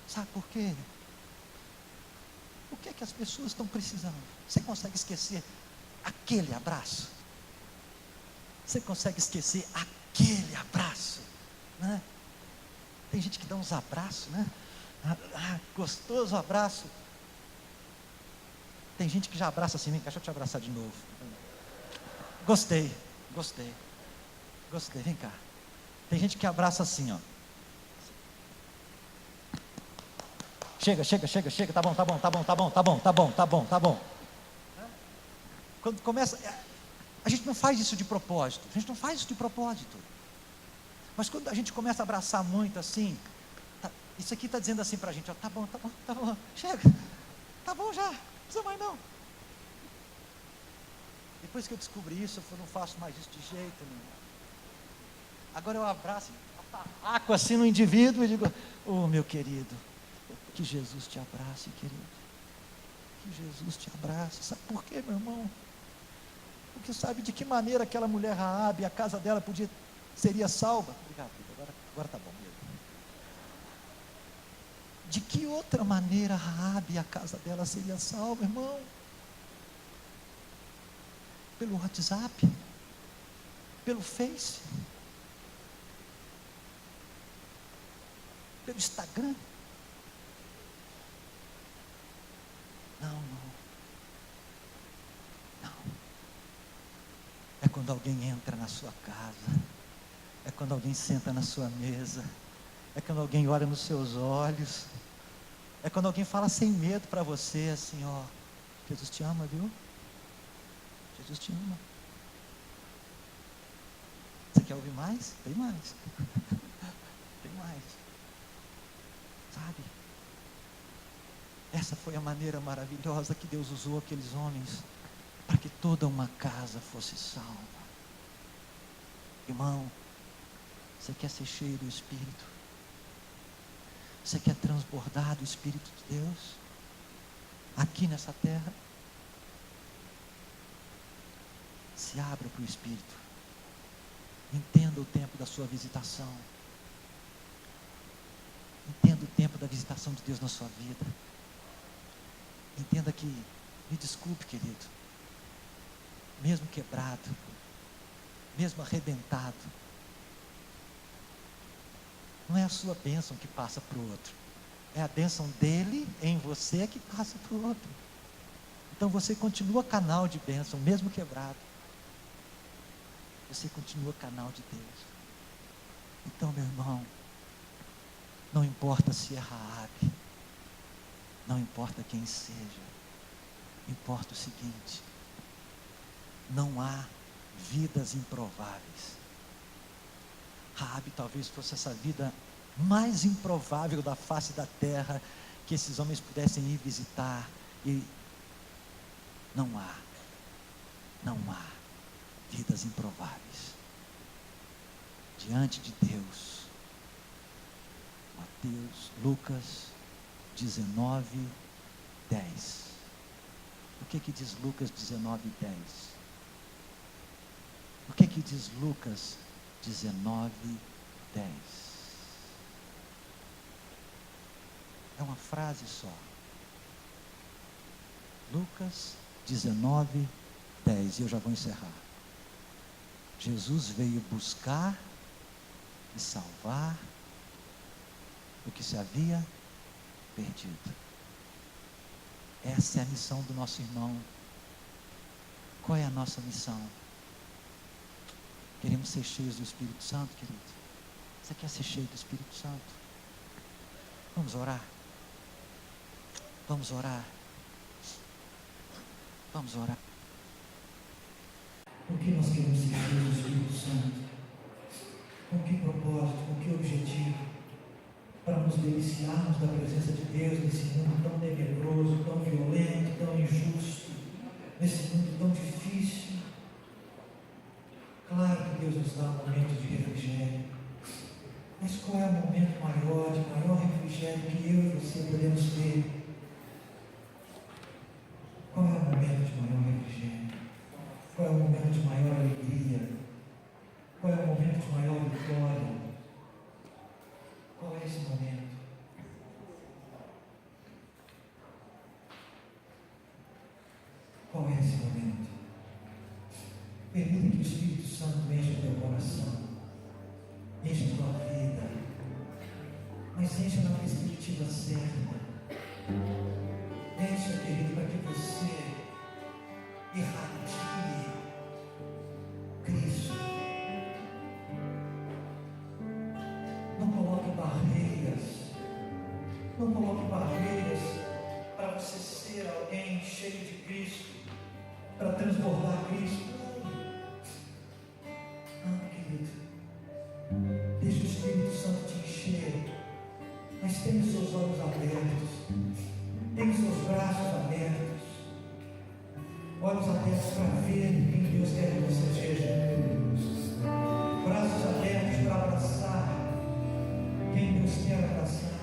Sabe por quê? O que é que as pessoas estão precisando? Você consegue esquecer aquele abraço? Você consegue esquecer aquele abraço, né? Tem gente que dá uns abraços, né? Gostoso abraço. Tem gente que já abraça assim: vem cá, deixa eu te abraçar de novo. Gostei, vem cá. Tem gente que abraça assim, ó. Chega, tá bom. Quando começa, a gente não faz isso de propósito, mas quando a gente começa a abraçar muito assim, isso aqui está dizendo assim para a gente: ó, tá bom, chega, tá bom já, não precisa mais não. E Depois que eu descobri isso, eu não faço mais isso de jeito nenhum. Agora eu abraço, ataco assim no indivíduo e digo: oh, meu querido, que Jesus te abrace, querido. Que Jesus te abrace. Sabe por quê, meu irmão? Porque sabe de que maneira aquela mulher Raabe, a casa dela seria salva? Obrigado, agora está bom mesmo. De que outra maneira Raabe, a casa dela seria salva, irmão? Pelo WhatsApp? Pelo Face? Pelo Instagram? Não. É quando alguém entra na sua casa, é quando alguém senta na sua mesa, é quando alguém olha nos seus olhos, é quando alguém fala sem medo para você, assim, ó, Jesus te ama, viu? Jesus te ama. Você quer ouvir mais? Tem mais. Tem mais. Sabe? Essa foi a maneira maravilhosa que Deus usou aqueles homens para que toda uma casa fosse salva. Irmão, você quer ser cheio do Espírito? Você quer transbordar do Espírito de Deus aqui nessa terra? Se abra para o Espírito. Entenda o tempo da sua visitação. Entenda o tempo da visitação de Deus na sua vida. Entenda que, me desculpe, querido, mesmo quebrado, mesmo arrebentado, não é a sua bênção que passa para o outro, é a bênção dele em você que passa para o outro. Então você continua canal de bênção, mesmo quebrado. Você continua canal de Deus. Então, meu irmão, não importa se é Raabe, não importa quem seja, importa o seguinte: não há vidas improváveis. Raabe talvez fosse essa vida mais improvável da face da terra que esses homens pudessem ir visitar, e não há vidas improváveis diante de Deus. Lucas 19, 10. O que diz Lucas 19, 10? O que diz Lucas 19, 10? É uma frase só. Lucas 19, 10. E eu já vou encerrar. Jesus veio buscar e salvar o que se havia perdido. Essa é a missão do nosso irmão. Qual é a nossa missão? Queremos ser cheios do Espírito Santo, querido. Você quer ser cheio do Espírito Santo? Vamos orar. Vamos orar. Vamos orar. Por que nós queremos ser cheios do Espírito Santo? Com que propósito? Com que objetivo? Para nos deliciarmos da presença de Deus nesse mundo tão tenebroso, tão violento, tão injusto, nesse mundo tão difícil. Claro que Deus nos dá um momento de refrigério, mas qual é o momento maior, de maior refrigério que eu e você podemos ter? Qual é o momento de maior refrigério? Qual é o momento de maior alegria? Qual é o momento de maior vitória? Qual é esse momento? Qual é esse momento? Permita que o Espírito Santo encha o teu coração, encha a tua vida, mas encha na perspectiva certa. Encha, querido, para que você irradie Cristo. Não coloque barreiras para você ser alguém cheio de Cristo, para transbordar Cristo. Não, querido. Deixa o Espírito Santo te encher, mas tenha os seus olhos abertos, tenha os seus braços abertos. olhos abertos para ver quem Deus quer que você seja, braços abertos para abraçar quem Deus quer abraçar.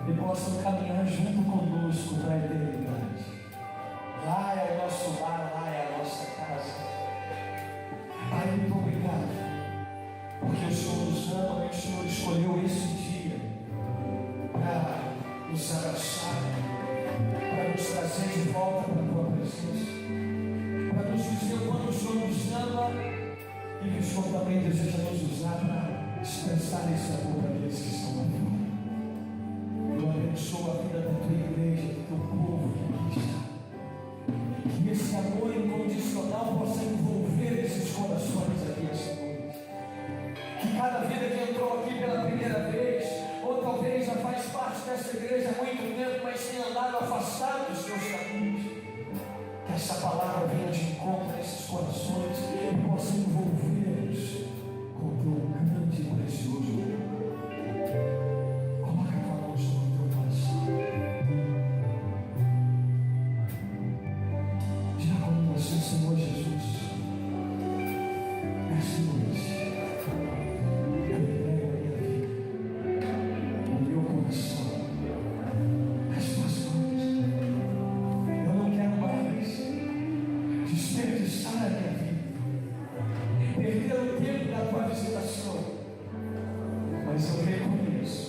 E possam caminhar junto conosco para a eternidade. Lá é o nosso lar, lá é a usar para expressar esse amor para aqueles que estão lá fora. Eu abençoo a vida da tua igreja, do teu povo que aqui está. Que esse amor incondicional possa envolver esses corações aqui esta noite. Que cada vida que entrou aqui pela primeira vez, ou talvez já faz parte dessa igreja há muito tempo, mas tem andado afastado dos seus caminhos, que essa palavra venha de encontro a esses corações e possa envolvê-los com o teu grande e precioso amor. Coloca a tua mão sobre o teu coração. Diga comigo assim: Senhor Jesus, essa noite eu entrego a minha vida, o meu coração, as tuas mãos. Eu não quero mais desperdiçar a minha vida, perder o tempo da tua visitação, mas eu reconheço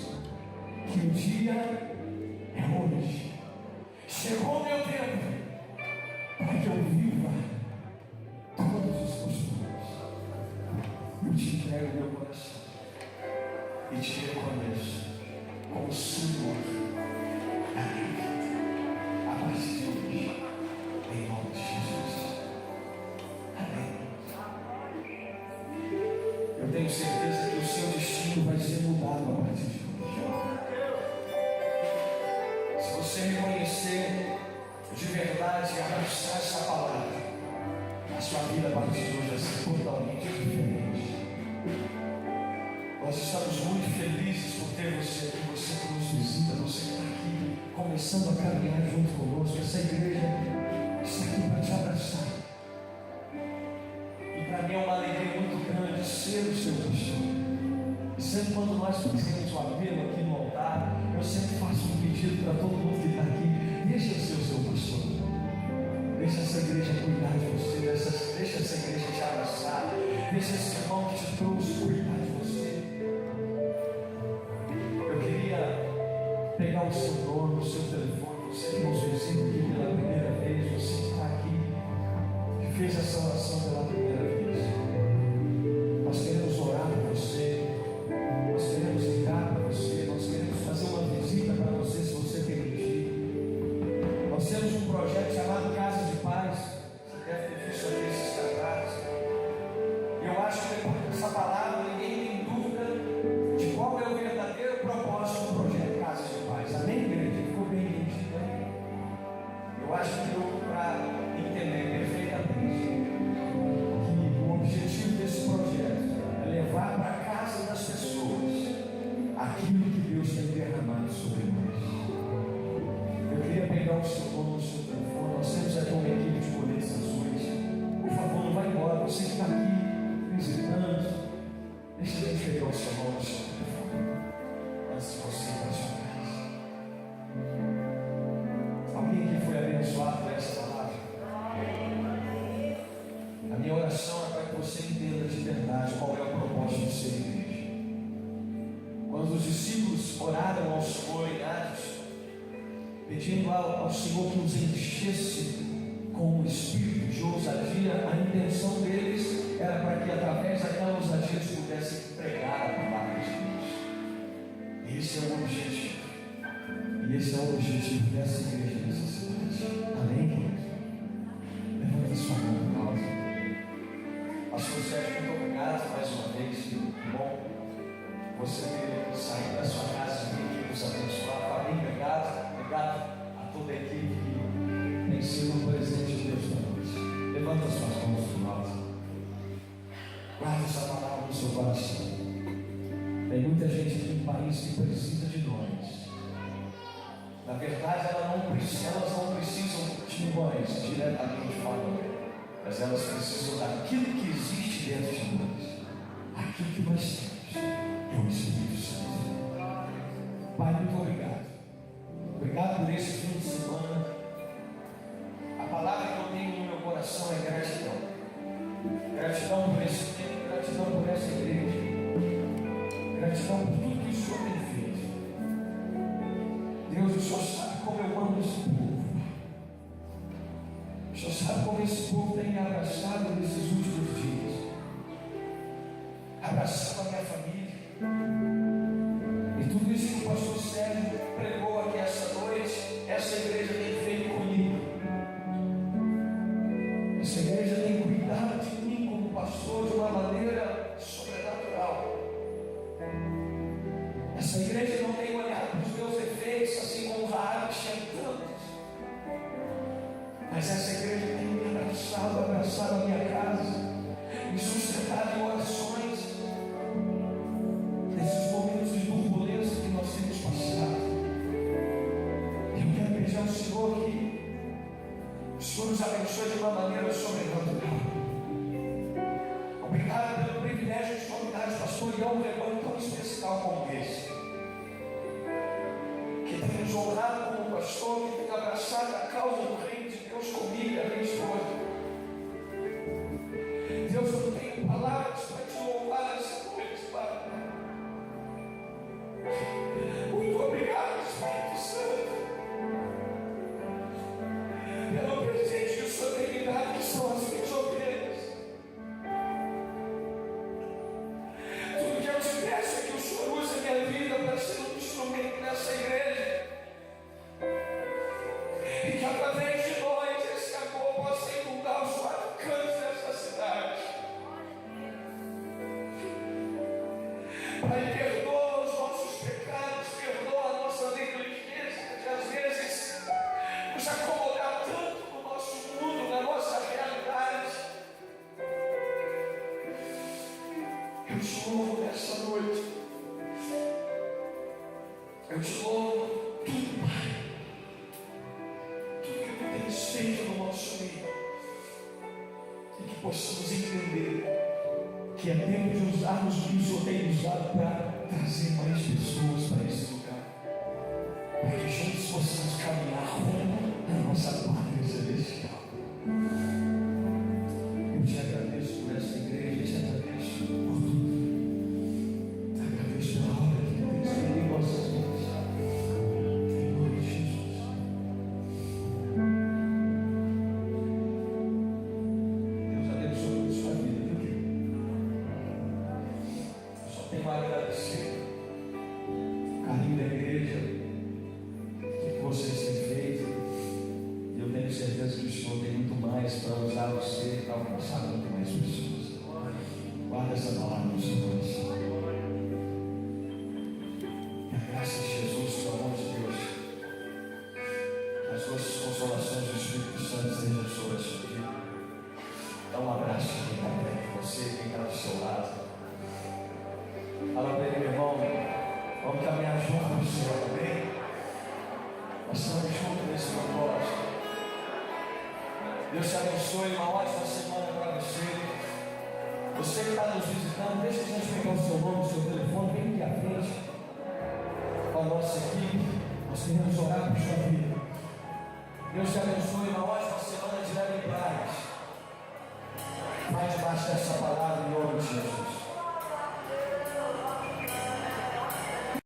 que o dia é hoje. Chegou o meu tempo para que eu viva todos os costumes. Eu te entrego o meu coração e te reconheço como Senhor da minha vida, a partir de hoje, em nome de Jesus. Amém. Eu tenho certeza que o seu destino vai ser mudado a partir de hoje. Se você reconhecer de verdade e abraçar essa palavra, a sua vida a partir de hoje vai ser totalmente diferente. Nós estamos muito felizes por ter você aqui, você que nos visita, você que está aqui, começando a caminhar junto conosco. Essa igreja está aqui para te abraçar. E para mim é uma alegria muito grande ser o seu pastor. E sempre quando nós fazemos o apelo aqui no altar, eu sempre faço um pedido para todo mundo que está aqui: deixa eu ser o seu pastor. Deixa essa igreja cuidar de você, deixa essa igreja te abraçar, deixa esse irmão que te trouxe cuidar de você. Eu queria pegar o seu nome, o seu telefone, você que nos visita aqui pela primeira vez, você que está aqui, que fez essa oração pela primeira vez. Nós queremos orar por você, nós queremos ligar para você, nós queremos fazer uma visita para você, se você permitir. Nós temos um projeto chamado Casa de Paz. Você deve ter visto aqui esses cartazes. Eu acho que depois dessa palavra ninguém tem dúvida de qual é o verdadeiro propósito do projeto Casa de Paz. Amém, igreja? Ficou bem entendido, né? Eu acho que deu para entender perfeitamente que o objetivo desse projeto é levar para a casa das pessoas aquilo que Deus tem derramado sobre nós. Eu queria pegar o seu nome, o seu telefone. Nós temos aqui uma equipe de coletes azuis. Por favor, não vai embora. Você que está aqui visitando, deixa a gente pegar o seu nome, o seu telefone, antes de você ir para a sua casa. Alguém aqui foi abençoado por essa palavra? A minha oração é para que você entenda de verdade qual é o propósito de ser igreja. Quando os discípulos oraram ao Senhor em Atos, pedindo ao Senhor que nos enchesse com o espírito de ousadia, a intenção deles era para que através daquela ousadia eles pudessem pregar a palavra de Deus. E esse é o objetivo. E esse é o objetivo dessa igreja, dessa cidade. Amém, querido? Levanta sua mão para nós. Pastor Sérgio, muito obrigado mais uma vez. Que bom você ter saído da sua casa e vir aqui nos abençoar. Família, obrigado. Obrigado a toda a equipe que tem sido um presente de Deus para nós. Levanta as suas mãos para nós. Guarde essa palavra no seu coração. Tem muita gente aqui no país que precisa de nós. Na verdade, elas não precisam de nós diretamente falando, mas elas precisam daquilo que existe dentro de nós. Aquilo que nós temos é o Espírito Santo. Pai, muito obrigado. Obrigado por esse fim de semana. A palavra que eu tenho no meu coração é gratidão. Gratidão por esse tempo, gratidão por essa igreja, gratidão por tudo que o Senhor tem feito. Deus, o Senhor sabe como eu amo esse povo. O Senhor sabe como esse povo tem me abraçado nesses últimos dias. Abraçado a minha nos honrado como pastor, que tem abraçado a causa do reino de Deus comigo e a minha esposa. Deus, eu não tenho palavras para te louvar essa noite, Pai. Muito obrigado, Espírito Santo, pelo presente que o Senhor tem me dado, que são as minhas ovelhas. Tudo que eu te peço é que o Senhor use a minha vida para ser um instrumento nessa igreja, e que através de nós esse amor possa inundar os 4 cantos dessa cidade. Pai, perdoa os nossos pecados, perdoa a nossa negligência de às vezes nos acomodar tanto no nosso mundo, na nossa realidade. Eu te louvo nessa noite. Eu te louvo tudo, Pai. Tudo que tu tens feito no nosso meio. E que possamos entender que é tempo de usarmos o que o Senhor tem usado para trazer mais pessoas para esse lugar. Para que juntos possamos caminhar rumo à nossa pátria celestial. Eu te agradeço por essa igreja, te agradeço por tudo. Te agradeço pela obra que tu tens feito em nossas vidas. Em nome de Jesus. Deus abençoe a sua vida, viu, querido? Só tenho a agradecer o carinho da igreja, o que vocês têm feito. E eu tenho certeza que o Senhor tem muito mais para usar você para alcançar muito mais pessoas. Guarda essa palavra no seu coração. Que a graça de Jesus, pelo amor de Deus, as doces consolações do Espírito Santo estejam sobre a sua vida. Dá um abraço a quem está perto de você, quem está do seu lado. Fala para ele, meu irmão, vamos caminhar junto no Senhor, amém? Nós estamos juntos nesse propósito. Deus te abençoe, uma ótima semana para você. Você que está nos visitando, deixa a gente pegar o seu nome, o seu telefone, vem aqui à frente com a nossa equipe. Nós queremos orar por sua vida. Deus te abençoe, uma ótima semana de leve e paz. Vai debaixo dessa palavra em nome de Jesus.